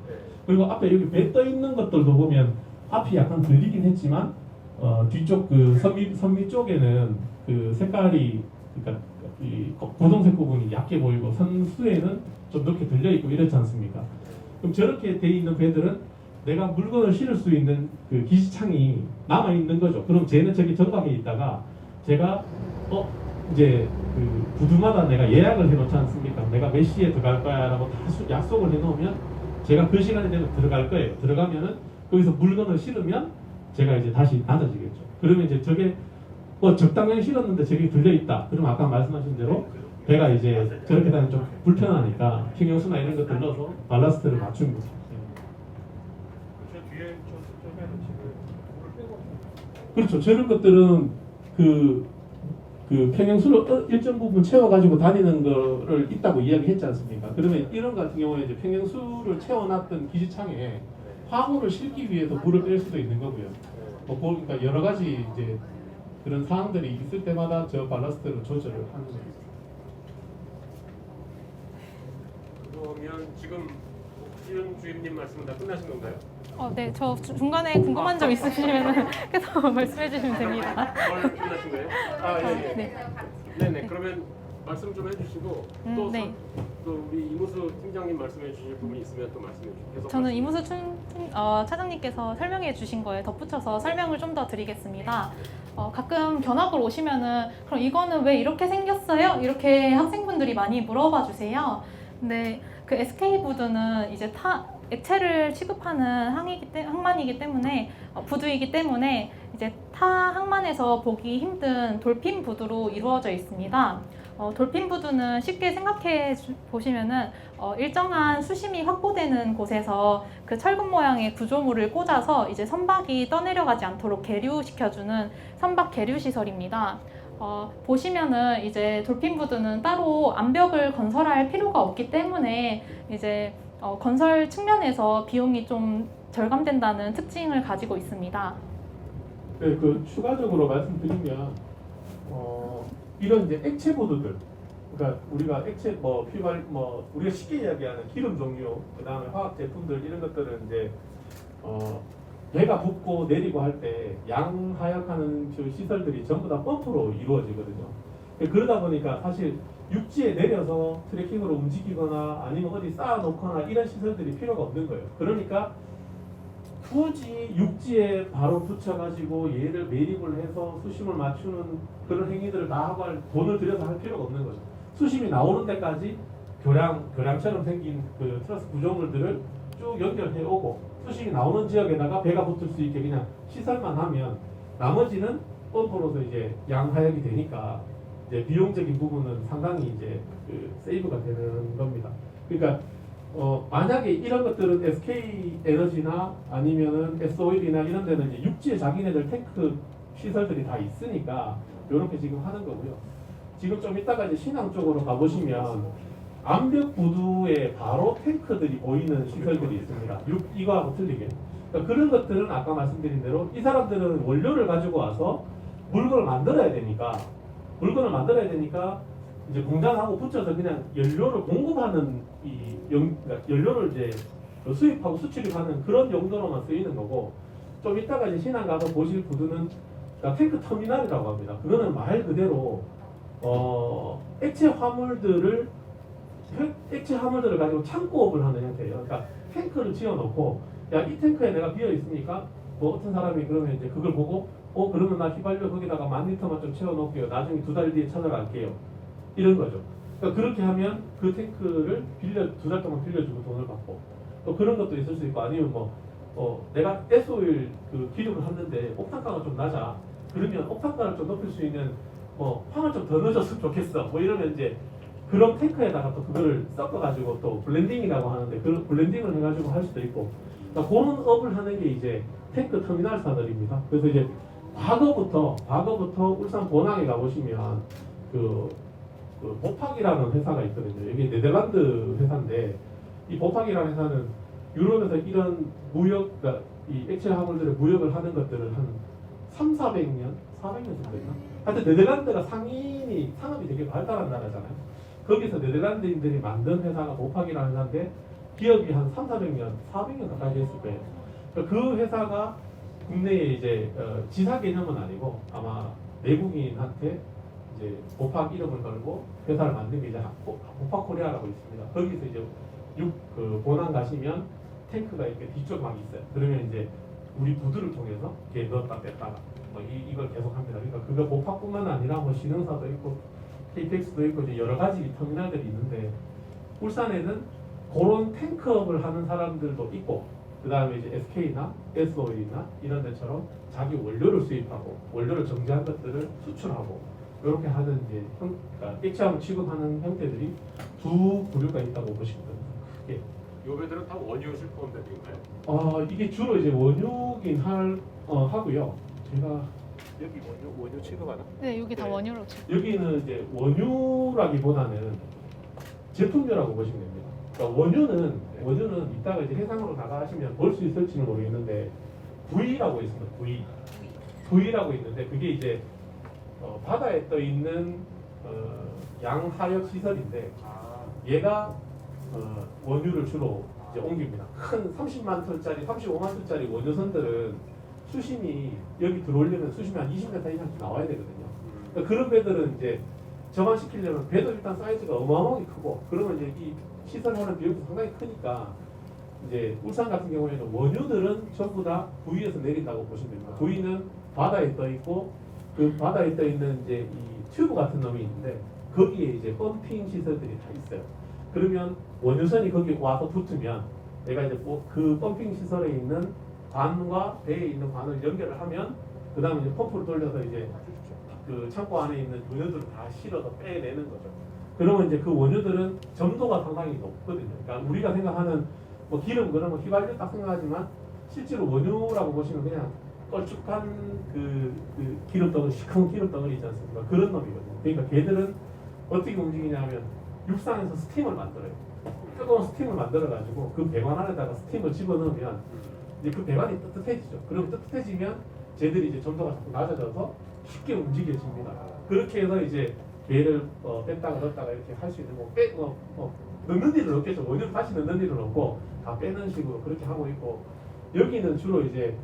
그리고 앞에 여기 배 떠 있는 것들도 보면 앞이 약간 들리긴 했지만 뒤쪽 그 선미 쪽에는 그 색깔이 그러니까 이 고동색 부분이 얇게 보이고 선수에는 좀 넓게 들려 있고 이렇지 않습니까? 그럼 저렇게 돼 있는 배들은 내가 물건을 실을 수 있는 그 기시창이 남아 있는 거죠. 그럼 쟤는 저기 정박에 있다가 제가 이제 그 부두마다 내가 예약을 해놓지 않습니까? 내가 몇 시에 들어갈 거야라고 다 약속을 해놓으면 제가 그 시간이 되면 들어갈 거예요. 들어가면은 거기서 물건을 실으면 제가 이제 다시 닫아지겠죠. 그러면 이제 저게 적당히 실었는데 저게 들려 있다. 그럼 아까 말씀하신 대로 배가 이제 저렇게 다니면 좀 불편하니까 평형수나 이런 것들 넣어서 발라스트를 맞춘 거죠. 저 뒤에 저 쪽에는 지금 물을 빼고 그렇죠. 저런 것들은 그 평형수를 일정 부분 채워가지고 다니는 거를 있다고 이야기했지 않습니까? 그러면 이런 같은 경우에 이제 평형수를 채워놨던 기지창에 화물을 실기 위해서 물을 뺄 수도 있는 거고요. 그러니까 여러 가지 이제 그런 사항들이 있을 때마다 저 발라스트를 조절을 하는 거예요. 그러면 지금 옥지은 주임님 말씀은 다 끝나신 건가요? 네, 저 중간에 궁금한 점 있으시면 계속 말씀해 주시면 됩니다. 끝나신 거예요? 예. 네. 네네. 그러면 말씀 좀 해주시고 또, 네. 또 우리 이무수 팀장님 말씀해 주실 부분이 있으면 또 말씀해 주시고. 저는 이무수 차장님께서 설명해 주신 거에 덧붙여서 설명을 좀 더 드리겠습니다. 가끔 견학을 오시면은 그럼 이거는 왜 이렇게 생겼어요? 이렇게 학생분들이 많이 물어봐 주세요. 근데 그 SK 부두는 이제 액체를 취급하는 항만이기 때문에 부두이기 때문에 이제 타 항만에서 보기 힘든 돌핀 부두로 이루어져 있습니다. 돌핀 부두는 쉽게 생각해 보시면은 일정한 수심이 확보되는 곳에서 그 철근 모양의 구조물을 꽂아서 이제 선박이 떠내려가지 않도록 계류시켜주는 선박 계류 시설입니다. 보시면은 이제 돌핀 부두는 따로 암벽을 건설할 필요가 없기 때문에 이제 건설 측면에서 비용이 좀 절감된다는 특징을 가지고 있습니다. 네, 그 추가적으로 말씀드리면 이런 이제 액체 보드들, 그러니까 우리가 액체 우리가 쉽게 이야기하는 기름 종류, 그다음에 화학 제품들 이런 것들은 이제 배가 붓고 내리고 할 때 양하역하는 그 시설들이 전부 다 펌프로 이루어지거든요. 그러다 보니까 사실 육지에 내려서 트레킹으로 움직이거나 아니면 어디 쌓아놓거나 이런 시설들이 필요가 없는 거예요. 그러니까 굳이 육지에 바로 붙여가지고 얘를 매립을 해서 수심을 맞추는 그런 행위들을 다 하고 돈을 들여서 할 필요가 없는 거죠. 수심이 나오는 데까지 교량처럼 생긴 그 트러스 구조물들을 쭉 연결해 오고 수심이 나오는 지역에다가 배가 붙을 수 있게 그냥 시설만 하면 나머지는 펌프로서 이제 양하역이 되니까 이제 비용적인 부분은 상당히 이제 그 세이브가 되는 겁니다. 그러니까 만약에 이런 것들은 SK 에너지나 아니면은 S-오일이나 이런 데는 이제 육지에 자기네들 탱크 시설들이 다 있으니까 이렇게 지금 하는 거고요. 지금 좀 이따가 이제 신항 쪽으로 가보시면 암벽 부두에 바로 탱크들이 보이는 시설들이 있습니다. 이거하고 틀리게. 그러니까 그런 것들은 아까 말씀드린 대로 이 사람들은 원료를 가지고 와서 물건을 만들어야 되니까 이제 공장하고 붙여서 그냥 연료를 공급하는 그러니까 연료를 이제 수입하고 수출입하는 그런 용도로만 쓰이는 거고, 좀 이따가 이제 신안 가서 보실 부두는 그러니까 탱크 터미널이라고 합니다. 그거는 말 그대로 액체 화물들을 가지고 창고업을 하는 형태예요. 그러니까 탱크를 지어놓고 야, 이 탱크에 내가 비어 있으니까 뭐 어떤 사람이 그러면 이제 그걸 보고 그러면 나 휘발유 거기다가 10,000리터만 좀 채워놓을게요. 나중에 2달 뒤에 찾아갈게요. 이런 거죠. 그러니까 그렇게 하면 그 탱크를 2달 동안 빌려주고 돈을 받고, 또 그런 것도 있을 수 있고, 아니면 내가 S-오일 그 기름을 하는데 옥탄가가 좀 낮아. 그러면 옥탄가를 좀 높일 수 있는 황을 좀 더 넣어줬으면 좋겠어. 이러면 이제 그런 탱크에다가 또 그거를 섞어가지고 또 블렌딩이라고 하는데 그런 블렌딩을 해가지고 할 수도 있고, 그러니까 그런 업을 하는 게 이제 탱크 터미널 사들입니다. 그래서 이제 과거부터 울산 본항에 가보시면 그 보팍이라는 회사가 있거든요. 이게 네덜란드 회사인데 이 보팍이라는 회사는 유럽에서 이런 무역, 그러니까 이 액체 화물들의 무역을 하는 것들을 한 400년 정도 됐나? 하여튼 네덜란드가 상업이 되게 발달한 나라잖아요. 거기서 네덜란드인들이 만든 회사가 보팍이라는 회사인데 기업이 한 400년 가까이 됐을 거예요. 그 회사가 국내에 이제 지사 개념은 아니고 아마 내국인한테 이제 보팍 이름을 걸고 회사를 만든 게 이제 보팍 코리아라고 있습니다. 거기서 이제 그 본항 가시면 탱크가 이렇게 뒤쪽 막 있어요. 그러면 이제 우리 부두를 통해서 이렇게 넣었다 뺐다가 이걸 계속합니다. 그러니까 그거 보팍뿐만 아니라 신흥사도 있고 KTX도 있고 이제 여러 가지 터미널들이 있는데 울산에는 그런 탱크업을 하는 사람들도 있고, 그 다음에 이제 SK나 S-오일이나 이런 데처럼 자기 원료를 수입하고 원료를 정제한 것들을 수출하고 이렇게 하는 이제 그러니까 액체화물 취급하는 형태들이 두 부류가 있다고 보시면 됩니다. 크게. 요 배들은 다 원유 실험대인가요? 이게 주로 이제 원유긴 하고요. 제가 여기 원유 취급하나? 네, 여기 다 네. 원유로 여기는 이제 원유라기보다는 제품류라고 보시면 됩니다. 그러니까 원유는 이따가 이제 해상으로 나가시면 볼 수 있을지는 모르겠는데 V라고 있습니다. V라고 있는데 그게 이제 바다에 떠 있는 양하역 시설인데 얘가 원유를 주로 이제 옮깁니다. 큰 30만 톤짜리, 35만 톤짜리 원유선들은 수심이 여기 들어오려면 수심이 한 20m 이상 나와야 되거든요. 그러니까 그런 배들은 이제 저만시키려면 배도 일단 사이즈가 어마어마하게 크고, 그러면 이제 이 시설하는 비용도 상당히 크니까 이제 울산 같은 경우에는 원유들은 전부 다 부위에서 내린다고 보시면 됩니다. 부위는 바다에 떠 있고 그 바다에 떠 있는 이제 이 튜브 같은 놈이 있는데 거기에 이제 펌핑 시설들이 다 있어요. 그러면 원유선이 거기 와서 붙으면 내가 이제 그 펌핑 시설에 있는 관과 배에 있는 관을 연결을 하면 그 다음에 이제 펌프를 돌려서 이제 그 창고 안에 있는 원유들을 다 실어서 빼내는 거죠. 그러면 이제 그 원유들은 점도가 상당히 높거든요. 그러니까 우리가 생각하는 뭐 기름 그런 거 휘발유 딱 생각하지만 실제로 원유라고 보시면 그냥 걸쭉한 그 기름덩어리, 시커먼 기름덩어리 있지 않습니까? 그런 놈이거든요. 그러니까 걔들은 어떻게 움직이냐면 육상에서 스팀을 만들어요. 뜨거운 스팀을 만들어가지고 그 배관 안에다가 스팀을 집어넣으면 이제 그 배관이 뜨뜻해지죠. 그럼 뜨뜻해지면 쟤들이 이제 점도가 자꾸 낮아져서 쉽게 움직여집니다. 그렇게 해서 이제 배를 뺐다가 넣었다가 이렇게 할 수 있는 넣는 일은 없겠죠. 원유를 다시 넣는 일은 없고 다 빼는 식으로 그렇게 하고 있고 여기는 주로 이제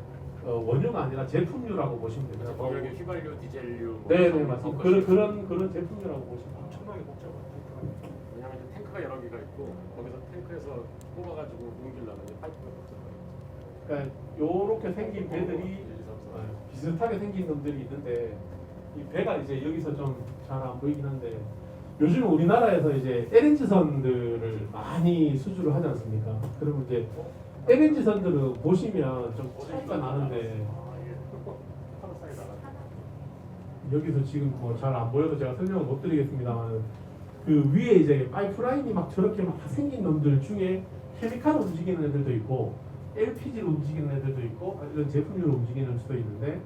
원유가 아니라 제품류라고 보시면 됩니다. 거기 휘발유, 디젤류. 뭐 네, 섞은 맞습니다. 것이 그런 제품류라고 보시면 됩니다. 엄청나게 복잡한 테크가 왜냐하면 이제 탱크가 여러 개가 있고 거기서 탱크에서 뽑아가지고 옮기려면 이제 파이프가 없어요. 그러니까 요렇게 생긴 배들이 비슷하게 생긴 놈들이 있는데 이 배가 이제 여기서 좀 잘 안 보이긴 한데 요즘 우리나라에서 이제 LNG 선들을 많이 수주를 하지 않습니까? 그러면 이제 LNG 선들을 보시면 좀 차이가 나는데 여기서 지금 뭐 잘 안 보여서 제가 설명을 못 드리겠습니다만 그 위에 이제 파이프라인이 막 저렇게 막 생긴 놈들 중에 케미칼을 움직이는 애들도 있고 LPG로 움직이는 애들도 있고 이런 제품류로 움직이는 수도 있는데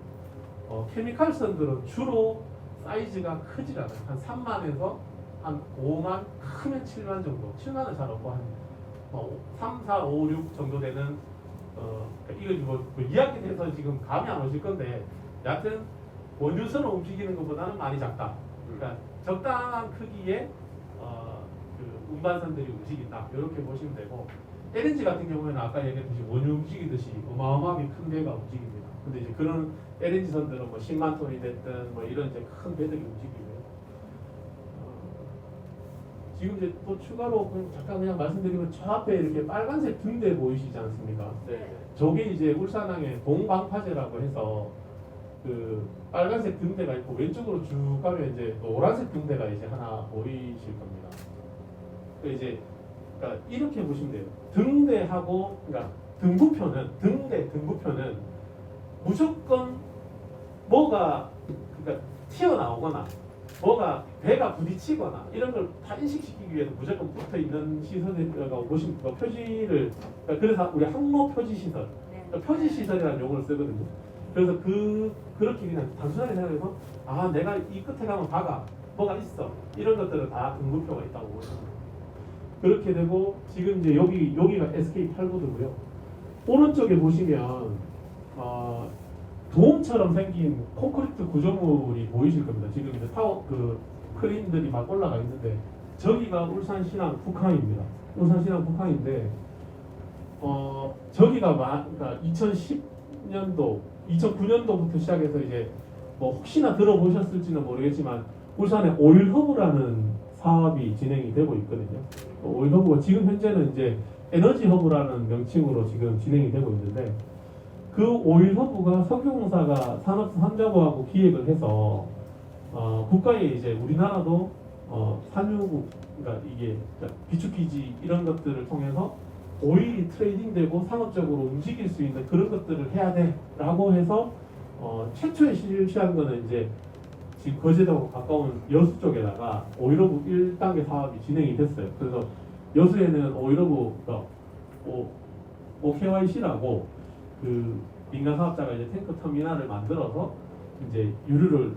케미칼 선들은 주로 사이즈가 크지 않아요. 한 3만에서 한 5만, 크면 7만 정도. 7만은 잘 없고 한 3, 4, 5, 6 정도 되는 이거 뭐 이야기 돼서 지금 감이 안 오실 건데 여하튼 원유선을 움직이는 것보다는 많이 작다. 그러니까 적당한 크기의 그 운반선들이 움직인다. 이렇게 보시면 되고 LNG 같은 경우에는 아까 얘기했듯이 원유 움직이듯이 어마어마하게 큰 배가 움직입니다. 근데 이제 그런 LNG 선들은 뭐 10만 톤이 됐든 뭐 이런 이제 큰 배들이 움직이고요. 지금 이제 또 추가로 잠깐 그냥 말씀드리면 저 앞에 이렇게 빨간색 등대 보이시지 않습니까? 네. 저게 이제 울산항의 동방파제라고 해서 그 빨간색 등대가 있고 왼쪽으로 쭉 가면 이제 노란색 등대가 이제 하나 보이실 겁니다. 그 이제 그러니까 이렇게 보시면 돼요. 등대하고 그러니까 등구표는 무조건 뭐가 그러니까 튀어나오거나 뭐가 배가 부딪히거나 이런 걸 다 인식시키기 위해서 무조건 붙어 있는 시설이라고 보시면 표지를 그러니까 그래서 우리 항로 표지 시설, 그러니까 표지 시설이라는 용어를 쓰거든요. 그래서 그렇게 그냥 단순하게 생각해서 아 내가 이 끝에 가면 바가 뭐가 있어 이런 것들은 다 등급표가 있다고 보시면 돼요. 그렇게 되고 지금 이제 여기가 SK8보드고요. 오른쪽에 보시면 도움처럼 생긴 콘크리트 구조물이 보이실 겁니다. 지금 이제 크레인들이 막 올라가 있는데 저기가 울산신항 북항입니다. 울산신항 북항인데 저기가 그러니까 2010년도, 2009년도부터 시작해서 이제 뭐 혹시나 들어보셨을지는 모르겠지만 울산에 오일허브라는 사업이 진행이 되고 있거든요. 오일허브가 지금 현재는 이제 에너지허브라는 명칭으로 지금 진행이 되고 있는데 그 오일허브가 석유공사가 산업산자부하고 기획을 해서 국가에 이제 우리나라도 산유국 그러니까 이게 비축기지 이런 것들을 통해서 오일이 트레이딩되고 상업적으로 움직일 수 있는 그런 것들을 해야 돼라고 해서 최초에 실시한 거는 이제 지금 거제도하고 가까운 여수 쪽에다가 오일허브 1단계 사업이 진행이 됐어요. 그래서 여수에는 오일허브가 OKYC라고 그 민간 사업자가 이제 탱크 터미널을 만들어서 이제 유류를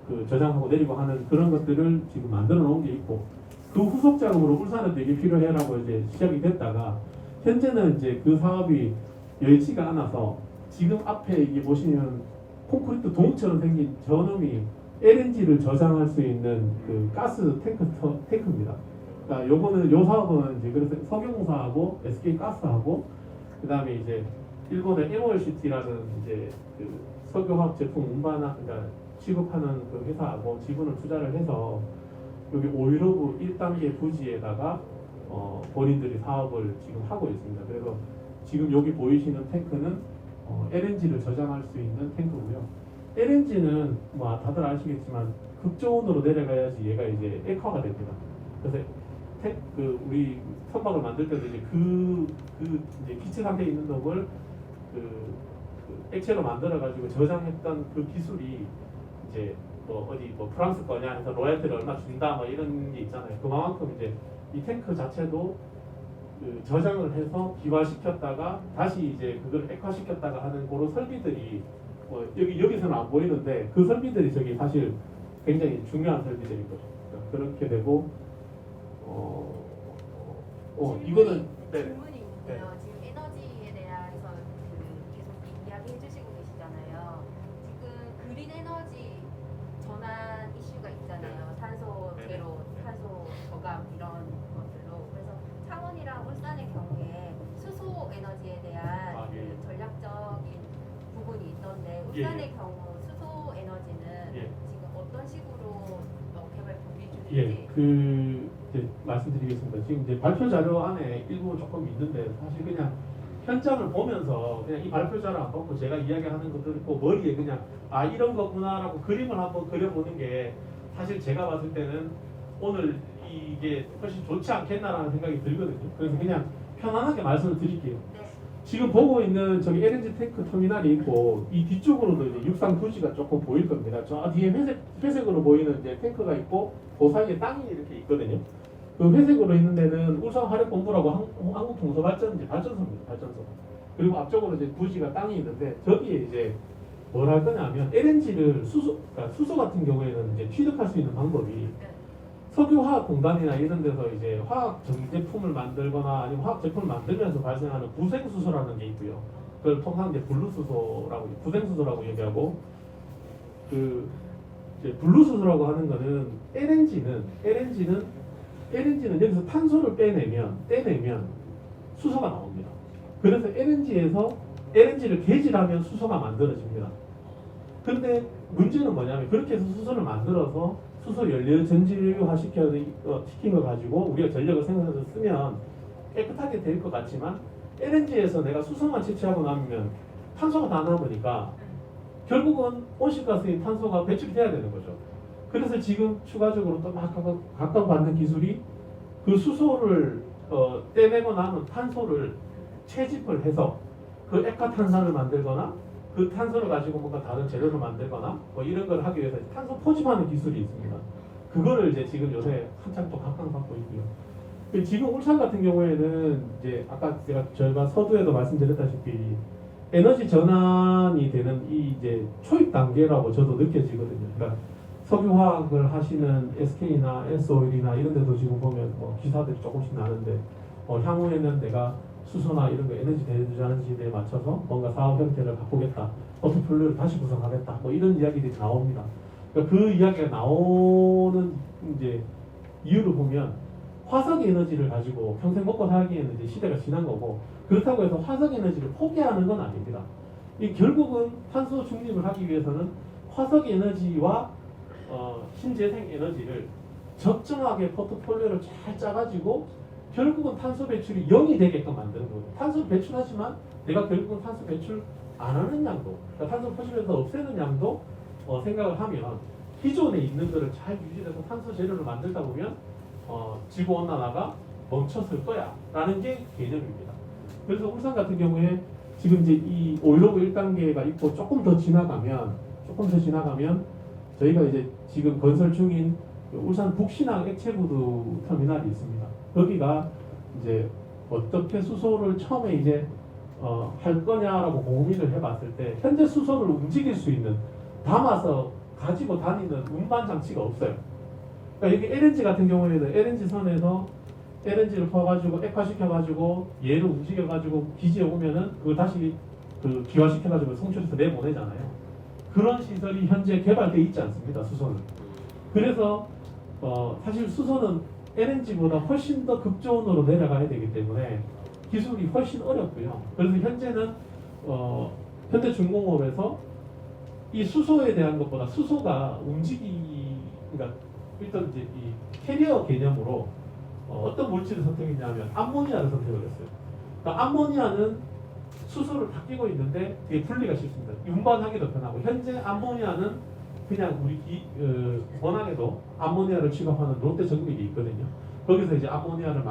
그 저장하고 내리고 하는 그런 것들을 지금 만들어 놓은 게 있고 그 후속 작업으로 울산에도 이게 필요해라고 이제 시작이 됐다가 현재는 이제 그 사업이 여의치가 않아서 지금 앞에 이게 보시면 콘크리트 동처럼 생긴 저놈이 LNG를 저장할 수 있는 그 가스 탱크입니다. 그러니까 요거는 요 사업은 이제 그래서 석유공사하고 SK 가스하고 그다음에 이제 일본의 MOLCT라는 이제 그 석유화학 제품 운반하 그러니까 취급하는 그 회사하고 지분을 투자를 해서 여기 오일허브 1단계 부지에다가 본인들이 사업을 지금 하고 있습니다. 그래서 지금 여기 보이시는 탱크는 LNG를 저장할 수 있는 탱크고요. LNG는 뭐 다들 아시겠지만 극저온으로 내려가야지 얘가 이제 액화가 됩니다. 그래서 우리 선박을 만들 때도 이제 이제 기체 상태에 있는 놈을 그 액체로 만들어 가지고 저장했던 그 기술이 이제 뭐 어디 뭐 프랑스 거냐 해서 로얄티를 얼마 준다 뭐 이런 게 있잖아요. 그만큼 이제 이 탱크 자체도 그 저장을 해서 기화시켰다가 다시 이제 그걸 액화시켰다가 하는 그런 설비들이 여기서는 안 보이는데 그 설비들이 저기 사실 굉장히 중요한 설비들이거든요. 그러니까 그렇게 되고 이거는 질문이 있는데요. 지금 에너지에 대해서 계속 이야기해 주시고 계시잖아요. 지금 그린 에너지 전환 이슈가 있잖아요. 탄소 제로, 탄소 저감 이런 것들로. 그래서 창원이랑 울산의 경우에 수소 에너지에 대한 그 전략적인 부분이 있던데 울산의 경우 수소 에너지는 지금 어떤 식으로 개발 준비 중인지. 이제 말씀드리겠습니다. 지금 이제 발표 자료 안에 일부 조금 있는데 사실 그냥 현장을 보면서 그냥 이 발표 자료 안 보고 제가 이야기하는 것들 있고 머리에 그냥 이런 거구나라고 그림을 한번 그려보는 게 사실 제가 봤을 때는 오늘 이게 훨씬 좋지 않겠나라는 생각이 들거든요. 그래서 그냥 편안하게 말씀을 드릴게요. 지금 보고 있는 저기 LNG 탱크 터미널이 있고 이 뒤쪽으로도 이제 육상 부지가 조금 보일 겁니다. 저 뒤에 회색으로 보이는 이제 탱크가 있고 그 사이에 땅이 이렇게 있거든요. 그 회색으로 있는 데는 울산화력본부라고 한국동서발전소입니다. 발전소. 그리고 앞쪽으로 이제 부지가 땅이 있는데 저기에 이제 뭘 할 거냐면 LNG를 수소 같은 경우에는 이제 취득할 수 있는 방법이 석유화학공단이나 이런 데서 이제 화학 정제품을 만들거나 아니면 화학 제품을 만들면서 발생하는 구생수소라는 게 있고요. 그걸 통상 이제 블루수소라고 구생수소라고 얘기하고 그 이제 블루수소라고 하는 거는 LNG는 여기서 탄소를 떼내면 수소가 나옵니다. 그래서 LNG를 개질하면 수소가 만들어집니다. 근데 문제는 뭐냐면 그렇게 해서 수소를 만들어서 수소 연료 전지화 시킨 거 가지고 우리가 전력을 생산해서 쓰면 깨끗하게 될 것 같지만 LNG에서 내가 수소만 채취하고 나면 탄소가 다 남으니까 결국은 온실가스인 탄소가 배출이 돼야 되는 거죠. 그래서 지금 추가적으로 또 막 각광받는 기술이 그 수소를 떼내고 남은 탄소를 채집을 해서 그 액화탄산을 만들거나 그 탄소를 가지고 뭔가 다른 재료를 만들거나 뭐 이런 걸 하기 위해서 탄소 포집하는 기술이 있습니다. 그거를 이제 지금 요새 한창 또 각광받고 있고요. 지금 울산 같은 경우에는 이제 아까 저희가 서두에도 말씀드렸다시피 에너지 전환이 되는 이 이제 초입 단계라고 저도 느껴지거든요. 그러니까 석유화학을 하시는 SK나 S오일이나 이런 데도 지금 보면 뭐 기사들이 조금씩 나는데 향후에는 내가 수소나 이런 거 에너지 대전환시대에 맞춰서 뭔가 사업 형태를 바꾸겠다, 포트폴리오를 다시 구성하겠다, 뭐 이런 이야기들이 나옵니다. 그러니까 그 이야기가 나오는 이제 이유를 보면 화석 에너지를 가지고 평생 먹고 살기에는 이제 시대가 지난 거고 그렇다고 해서 화석 에너지를 포기하는 건 아닙니다. 이 결국은 탄소 중립을 하기 위해서는 화석 에너지와 신재생 에너지를 적정하게 포트폴리오를 잘 짜가지고 결국은 탄소 배출이 0이 되게끔 만드는 거예요. 탄소 배출하지만 내가 결국은 탄소 배출 안 하는 양도, 그러니까 탄소 포집해서 없애는 양도 생각을 하면 기존에 있는 거를 잘 유지해서 탄소 재료를 만들다 보면 지구 온난화가 멈췄을 거야 라는 게 개념입니다. 그래서 울산 같은 경우에 지금 이제 이 오일로그 1단계가 있고 조금 더 지나가면 저희가 이제 지금 건설 중인 울산 북신항 액체구두 터미널이 있습니다. 거기가 이제 어떻게 수소를 처음에 이제 할 거냐라고 고민을 해봤을 때 현재 수소를 움직일 수 있는 담아서 가지고 다니는 운반 장치가 없어요. 그러니까 여기 LNG 같은 경우에는 LNG 선에서 LNG를 퍼가지고 액화시켜가지고 얘를 움직여가지고 기지에 오면은 그걸 다시 그 기화시켜가지고 송출해서 내보내잖아요. 그런 시설이 현재 개발돼 있지 않습니다. 수소는. 그래서 사실 수소는 LNG보다 훨씬 더 급저온으로 내려가야 되기 때문에 기술이 훨씬 어렵고요. 그래서 현재는 현대중공업에서 이 수소에 대한 것보다 수소가 그러니까 일단 이제 이 캐리어 개념으로 어떤 물질을 선택했냐면 암모니아를 선택을 했어요. 그러니까 암모니아는 수소를 다 끼고 있는데 되게 분리가 쉽습니다. 운반하기도 편하고 현재 암모니아는 그냥 우리 워낙에도 암모니아를 취급하는 롯데 전기이 있거든요. 거기서 이제 암모니아를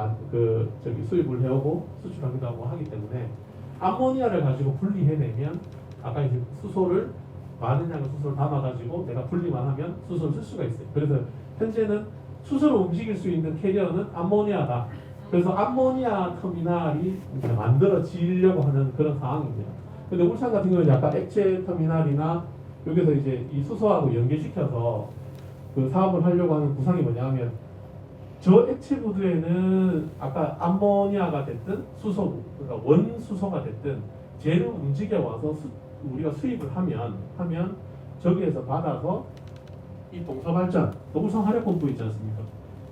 수입을 해오고 수출하기도 하고 하기 때문에 암모니아를 가지고 분리해내면 아까 이제 수소를 많은 양의 수소를 담아가지고 내가 분리만 하면 수소를 쓸 수가 있어요. 그래서 현재는 수소를 움직일 수 있는 캐리어는 암모니아다. 그래서 암모니아 터미널이 이제 만들어지려고 하는 그런 상황입니다. 근데 울산 같은 경우는 약간 액체 터미널이나 여기서 이제 이 수소하고 연계시켜서 그 사업을 하려고 하는 구상이 뭐냐면 저 액체 부두에는 아까 암모니아가 됐든 수소, 그러니까 원수소가 됐든 쟤를 움직여 와서 우리가 수입을 하면 저기에서 받아서 이 동서발전, 울산 화력본부 있지 않습니까?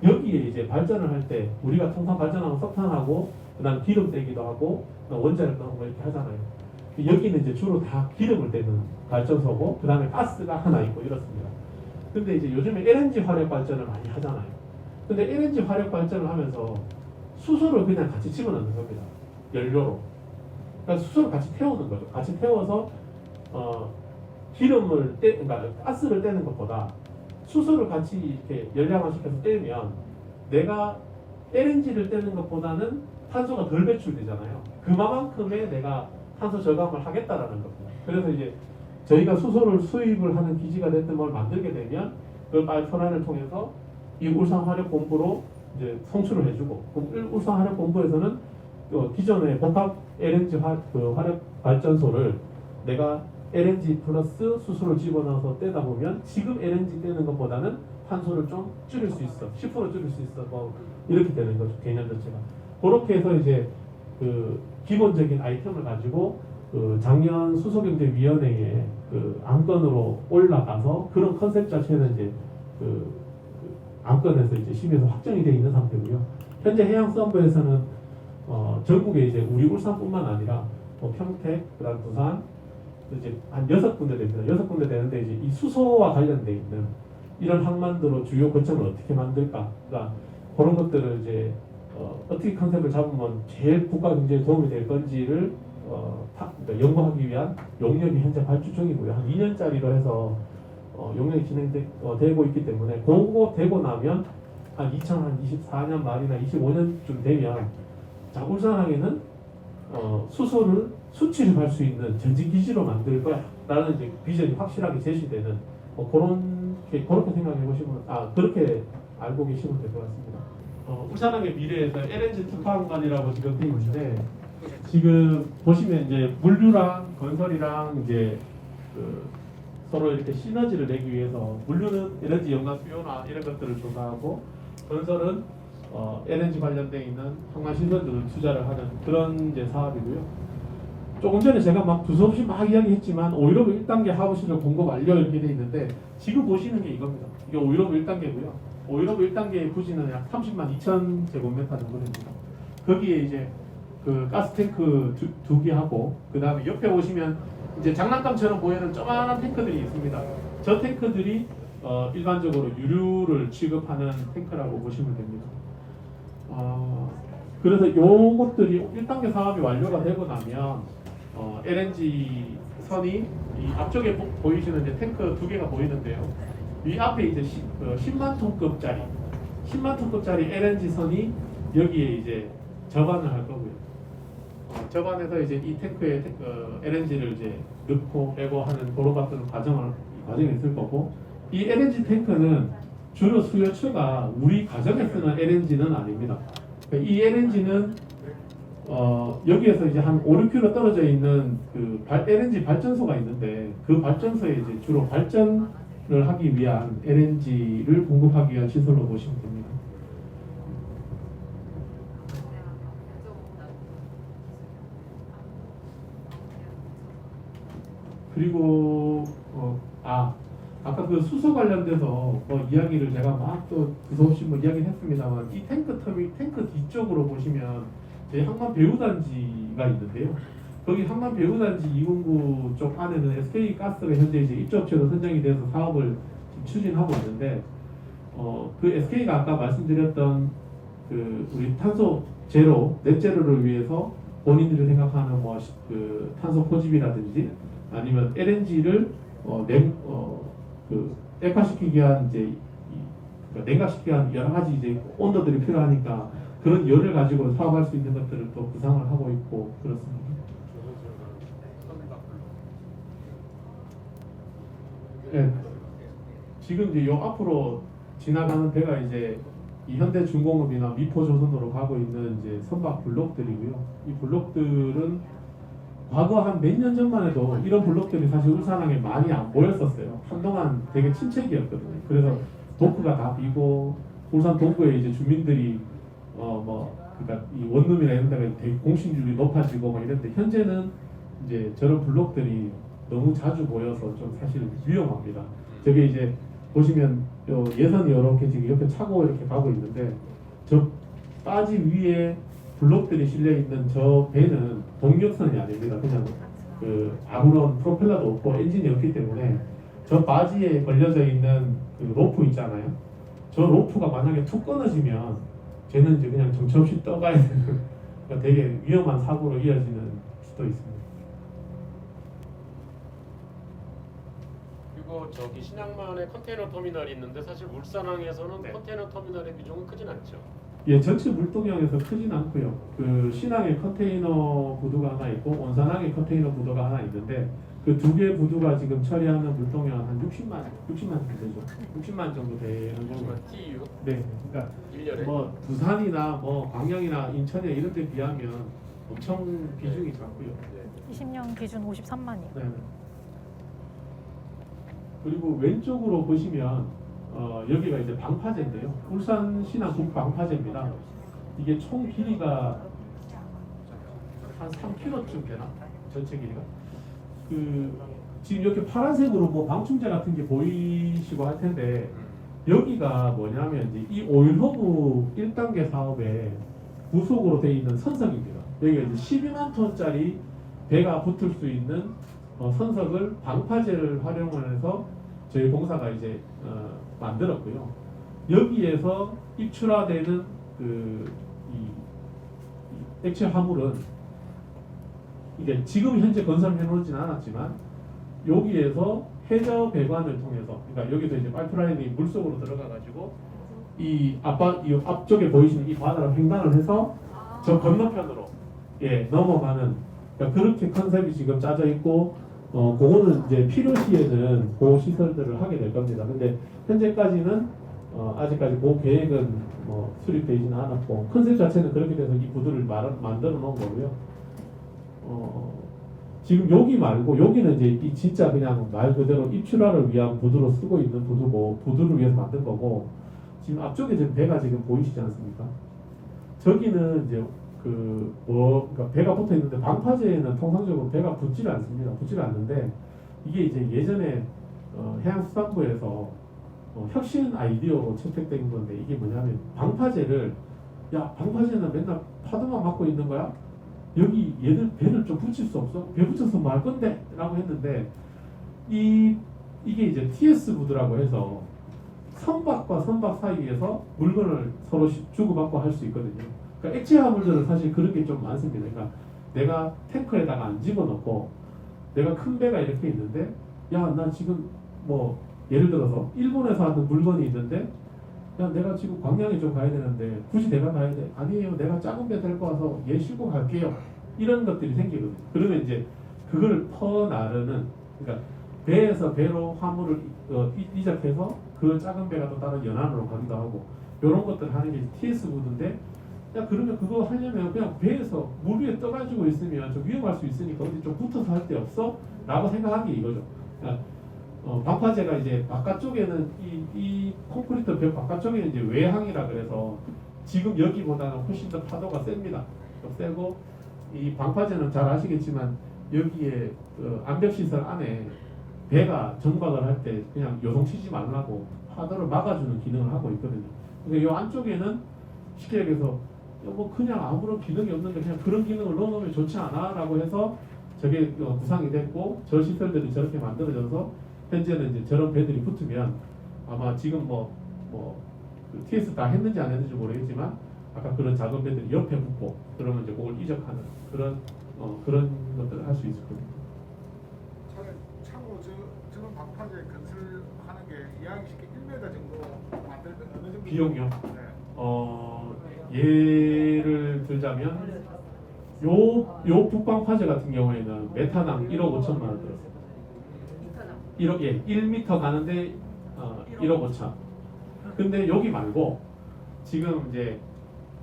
여기에 이제 발전을 할 때 우리가 통상 발전하면 석탄하고 그다음 기름 떼기도 하고 원자력 넣고 이렇게 하잖아요. 여기는 이제 주로 다 기름을 떼는 발전소고 그다음에 가스가 하나 있고 이렇습니다. 근데 이제 요즘에 LNG 화력 발전을 많이 하잖아요. 근데 LNG 화력 발전을 하면서 수소를 그냥 같이 집어넣는 겁니다. 연료로. 그러니까 수소를 같이 태우는 거죠. 같이 태워서 그러니까 가스를 떼는 것보다 수소를 같이 이렇게 열량화시켜서 떼면 내가 LNG를 떼는 것보다는 탄소가 덜 배출되잖아요. 그만큼의 내가 탄소 저감을 하겠다라는 겁니다. 그래서 이제 저희가 수소를 수입을 하는 기지가 됐든 뭘 만들게 되면 그 파이프라인을 통해서 이 울산화력본부로 이제 송출을 해주고 그럼 울산화력본부에서는 기존의 복합 LNG 화력 발전소를 내가 LNG 플러스 수소를 집어넣어서 떼다 보면 지금 LNG 떼는 것보다는 탄소를 좀 줄일 수 있어. 10% 줄일 수 있어. 뭐 이렇게 되는 거죠. 개념 자체가. 그렇게 해서 이제 그 기본적인 아이템을 가지고 그 작년 수소경제위원회에 그 안건으로 올라가서 그런 컨셉 자체는 이제 그 안건에서 이제 심의에서 확정이 되어 있는 상태고요. 현재 해양수산부에서는 전국에 이제 우리 울산뿐만 아니라 평택, 그다음 부산 이제 한 6군데 됩니다. 6군데 되는데 이제 이 수소와 관련돼 있는 이런 항만도로 주요 거점을 어떻게 만들까? 그러니까 그런 것들을 이제 어떻게 컨셉을 잡으면 제일 국가 경제에 도움이 될 건지를 그러니까 연구하기 위한 용역이 현재 발주 중이고요. 한 2년짜리로 해서 용역이 진행되고 있기 때문에 그거 되고 나면 한 2024년 말이나 25년쯤 되면 자 울산항에는 수소를 수출할 수 있는 전진 기지로 만들 거야라는 이제 비전이 확실하게 제시되는 그렇게 생각해 보시면 그렇게 알고 계시면 될 것 같습니다. 울산항의 미래에서 LNG 특화항만이라고 지금 되어 있는데 지금 보시면 이제 물류랑 건설이랑 이제 서로 이렇게 시너지를 내기 위해서 물류는 에너지 연관 수요나 이런 것들을 조사하고 건설은 LNG 관련돼 있는 항만 시설들을 투자를 하는 그런 이제 사업이고요. 조금 전에 제가 막 두서없이 막 이야기했지만 515 1단계 하우스를 공급 완료 이렇게 돼 있는데 지금 보시는 게 이겁니다. 이게 515 1단계고요. 515 1단계의 부지는 약 30만 2천 제곱미터 정도 됩니다. 거기에 이제 그 가스탱크 두 개 하고 그 다음에 옆에 보시면 이제 장난감처럼 보이는 조그마한 탱크들이 있습니다. 저 탱크들이 일반적으로 유류를 취급하는 탱크라고 보시면 됩니다. 그래서 요것들이 1단계 사업이 완료가 되고 나면 LNG 선이 이 앞쪽에 보이시는 이제 탱크 두 개가 보이는데요. 이 앞에 이제 10만 톤급짜리 LNG 선이 여기에 이제 접안을 할 거고요. 접안해서 이제 이 탱크에 LNG를 이제 넣고 빼고 하는 그런 같은 과정이 있을 거고 이 LNG 탱크는 주로 수요처가 우리 가정에 쓰는 LNG는 아닙니다. 이 LNG는 여기에서 이제 한 5, 6km 떨어져 있는 그 LNG 발전소가 있는데 그 발전소에 이제 주로 발전을 하기 위한 LNG를 공급하기 위한 시설로 보시면 됩니다. 그리고 아까 그 수소 관련돼서 이야기를 제가 막 또 두서없이 이야기를 했습니다만 이 탱크 뒤쪽으로 보시면 저희 항만 배후단지가 있는데요. 거기 항만 배후단지 209 쪽 안에는 SK 가스가 현재 이제 입주업체로 선정이 돼서 사업을 추진하고 있는데 그 SK가 아까 말씀드렸던 그 우리 탄소 제로, 넷 제로를 위해서 본인들이 생각하는 그 탄소 포집이라든지 아니면 LNG를 액화시키기 위한 이제 그러니까 냉각시키기 위한 여러 가지 이제 온도들이 필요하니까 그런 열을 가지고 사업할 수 있는 것들을 또 구상을 하고 있고 그렇습니다. 네. 지금 이제 요 앞으로 지나가는 배가 이제 이 현대중공업이나 미포조선으로 가고 있는 이제 선박 블록들이고요. 이 블록들은 과거 한 몇 년 전만 해도 이런 블록들이 사실 울산항에 많이 안 보였었어요. 한동안 되게 침체기였거든요. 그래서 도크가 다 비고 울산 동구에 이제 주민들이 그러니까 이 원룸이나 이런 데가 되게 공실률이 높아지고 막 이런데 현재는 이제 저런 블록들이 너무 자주 보여서 좀 사실 위험합니다. 저게 이제 보시면 요 예선이 이렇게 지금 옆에 차고 이렇게 가고 있는데 저 빠지 위에 블록들이 실려 있는 저 배는 동력선이 아닙니다. 그냥 그 아무런 프로펠러도 없고 엔진이 없기 때문에 저 바지에 걸려져 있는 그 로프 있잖아요. 저 로프가 만약에 툭 끊어지면 쟤는 이제 그냥 정처없이 떠가야 되는 그러니까 되게 위험한 사고로 이어지는 수도 있습니다. 그리고 저기 신양만에 컨테이너 터미널이 있는데 사실 울산항에서는 네. 컨테이너 터미널의 비중은 크진 않죠. 예, 전체 물동량에서 크진 않고요. 그 신항에 컨테이너 부두가 하나 있고 온산항에 컨테이너 부두가 하나 있는데 그 두 개 부두가 지금 처리하는 물동량은 한 60만 정도 되죠. 60만 정도 되는 거고. 하지만 TU 네, 그러니까 1년에 뭐 부산이나 뭐 광양이나 인천에 이런 데 비하면 엄청 비중이 작고요. 20년 기준 53만이요. 네. 그리고 왼쪽으로 보시면 여기가 이제 방파제인데요. 울산 신항 북방파제입니다. 이게 총 길이가 한 3km쯤 되나? 전체 길이가. 그 지금 이렇게 파란색으로 뭐 방충제 같은 게 보이시고 할 텐데 여기가 뭐냐면 이제 이 오일허브 1단계 사업에 부속으로 되어 있는 선석입니다. 여기가 이제 12만 톤짜리 배가 붙을 수 있는 선석을 방파제를 활용해서 저희 공사가 이제 만들었고요. 여기에서 입출하되는 이 액체 화물은 이게 지금 현재 건설해 놓지는 않았지만 여기에서 해저 배관을 통해서 그러니까 여기서 이제 파이프라인이 물속으로 들어가 가지고 이 앞쪽에 보이시는 이 바다로 횡단을 해서 저 건너편으로 넘어가는 그러니까 그렇게 컨셉이 지금 짜져 있고 그거는 이제 필요시에는 그 시설들을 하게 될 겁니다. 근데 현재까지는 아직까지 그 계획은 뭐 수립되지는 않았고 컨셉 자체는 그렇게 돼서 이 부두를 만들어 놓은 거고요. 지금 여기 말고 여기는 이제 이 진짜 그냥 말 그대로 입출하를 위한 부두로 쓰고 있는 부두고 부두를 위해서 만든 거고 지금 앞쪽에 지금 배가 지금 보이시지 않습니까? 저기는 이제 그러니까 배가 붙어 있는데 방파제에는 통상적으로 배가 붙지를 않습니다. 붙지를 않는데 이게 이제 예전에 해양수산부에서 혁신 아이디어로 채택된 건데 이게 뭐냐면 방파제를 방파제는 맨날 파도만 맞고 있는 거야? 여기 얘들 배를 좀 붙일 수 없어? 배 붙여서 뭐 할 건데? 라고 했는데 이게 이제 TS 부두라고 해서 선박과 선박 사이에서 물건을 서로 주고받고 할 수 있거든요. 그러니까 액체 화물들은 사실 그런 게 좀 많습니다. 그러니까 내가 탱커에다가 안 집어넣고 내가 큰 배가 이렇게 있는데 나 지금 뭐 예를 들어서 일본에서 하는 물건이 있는데 내가 지금 광양에 좀 가야 되는데 굳이 내가 가야 돼? 아니에요. 내가 작은 배 데리고 와서 얘 싣고 갈게요. 이런 것들이 생기거든요. 그러면 이제 그걸 퍼나르는 그러니까 배에서 배로 화물을 이적해서 그 작은 배가 또 다른 연안으로 가기도 하고 이런 것들 하는 게 TS 부두인데 그러면 그거 하려면 그냥 배에서 물 위에 떠가지고 있으면 좀 위험할 수 있으니까 어디 좀 붙어서 할 데 없어? 라고 생각하기 이거죠. 그러니까 방파제가 이제 바깥쪽에는 이 콘크리트 벽 바깥쪽에는 이제 외항이라 그래서 지금 여기보다는 훨씬 더 파도가 셉니다. 좀 세고 이 방파제는 잘 아시겠지만 여기에 암벽 시설 안에 배가 정박을 할 때 그냥 요동치지 말라고 파도를 막아주는 기능을 하고 있거든요. 그러니까 이 안쪽에는 쉽게 얘기해서 뭐 그냥 아무런 기능이 없는데 그냥 그런 기능을 넣어놓으면 좋지 않아라고 해서 저게 구상이 됐고 저 시설들이 저렇게 만들어져서 현재는 이제 저런 배들이 붙으면 아마 지금 그 TS 다 했는지 안 했는지 모르겠지만 아까 그런 작은 배들이 옆에 붙고 그러면 이제 그걸 이적하는 그런 것들을 할 수 있을 겁니다. 참고 저런 방파제 건설하는 게 이야기 쉽게 1m 정도 만들면 어느 비용요. 네. 예를 들자면 요 북방 화재 같은 경우에는 메타당 1억 5천만 원 들었어요. 1억 1m 가는데 1억 5천. 근데 여기 말고 지금 이제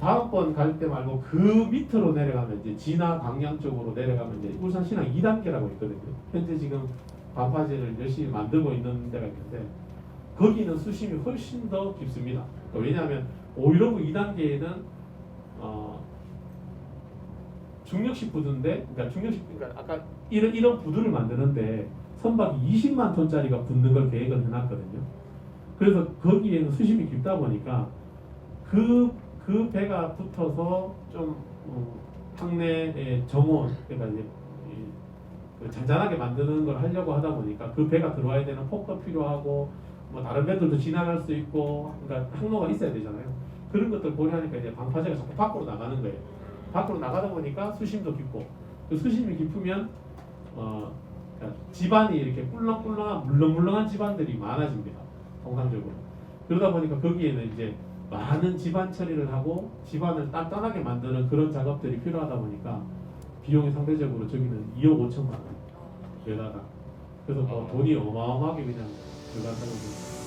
다음번 갈 때 말고 그 밑으로 내려가면 이제 진화 광양 쪽으로 내려가면 이제 울산신항 2단계라고 있거든요. 현재 지금 반파제를 열심히 만들고 있는 데가 있는데 거기는 수심이 훨씬 더 깊습니다. 왜냐하면 오이러브 2단계에는 중력식 부두인데, 그러니까 아까 이런 부두를 만드는데 선박이 20만 톤짜리가 붙는 걸 계획을 해놨거든요. 그래서 거기에는 수심이 깊다 보니까 그 배가 붙어서 좀 항내의 정원, 그러니까 이제 그 잔잔하게 만드는 걸 하려고 하다 보니까 그 배가 들어와야 되는 폭도 필요하고 뭐 다른 배들도 지나갈 수 있고, 그러니까 항로가 있어야 되잖아요. 그런 것들 고려하니까 이제 방파제가 자꾸 밖으로 나가는 거예요. 밖으로 나가다 보니까 수심도 깊고, 그 수심이 깊으면 그러니까 집안이 이렇게 꿀렁꿀렁한 물렁물렁한 집안들이 많아집니다. 통상적으로. 그러다 보니까 거기에는 이제 많은 집안 처리를 하고 집안을 단단하게 만드는 그런 작업들이 필요하다 보니까 비용이 상대적으로 저기는 2억 5천만 원 매다당. 그래서 뭐 돈이 어마어마하게 그냥 들어간다고 보니다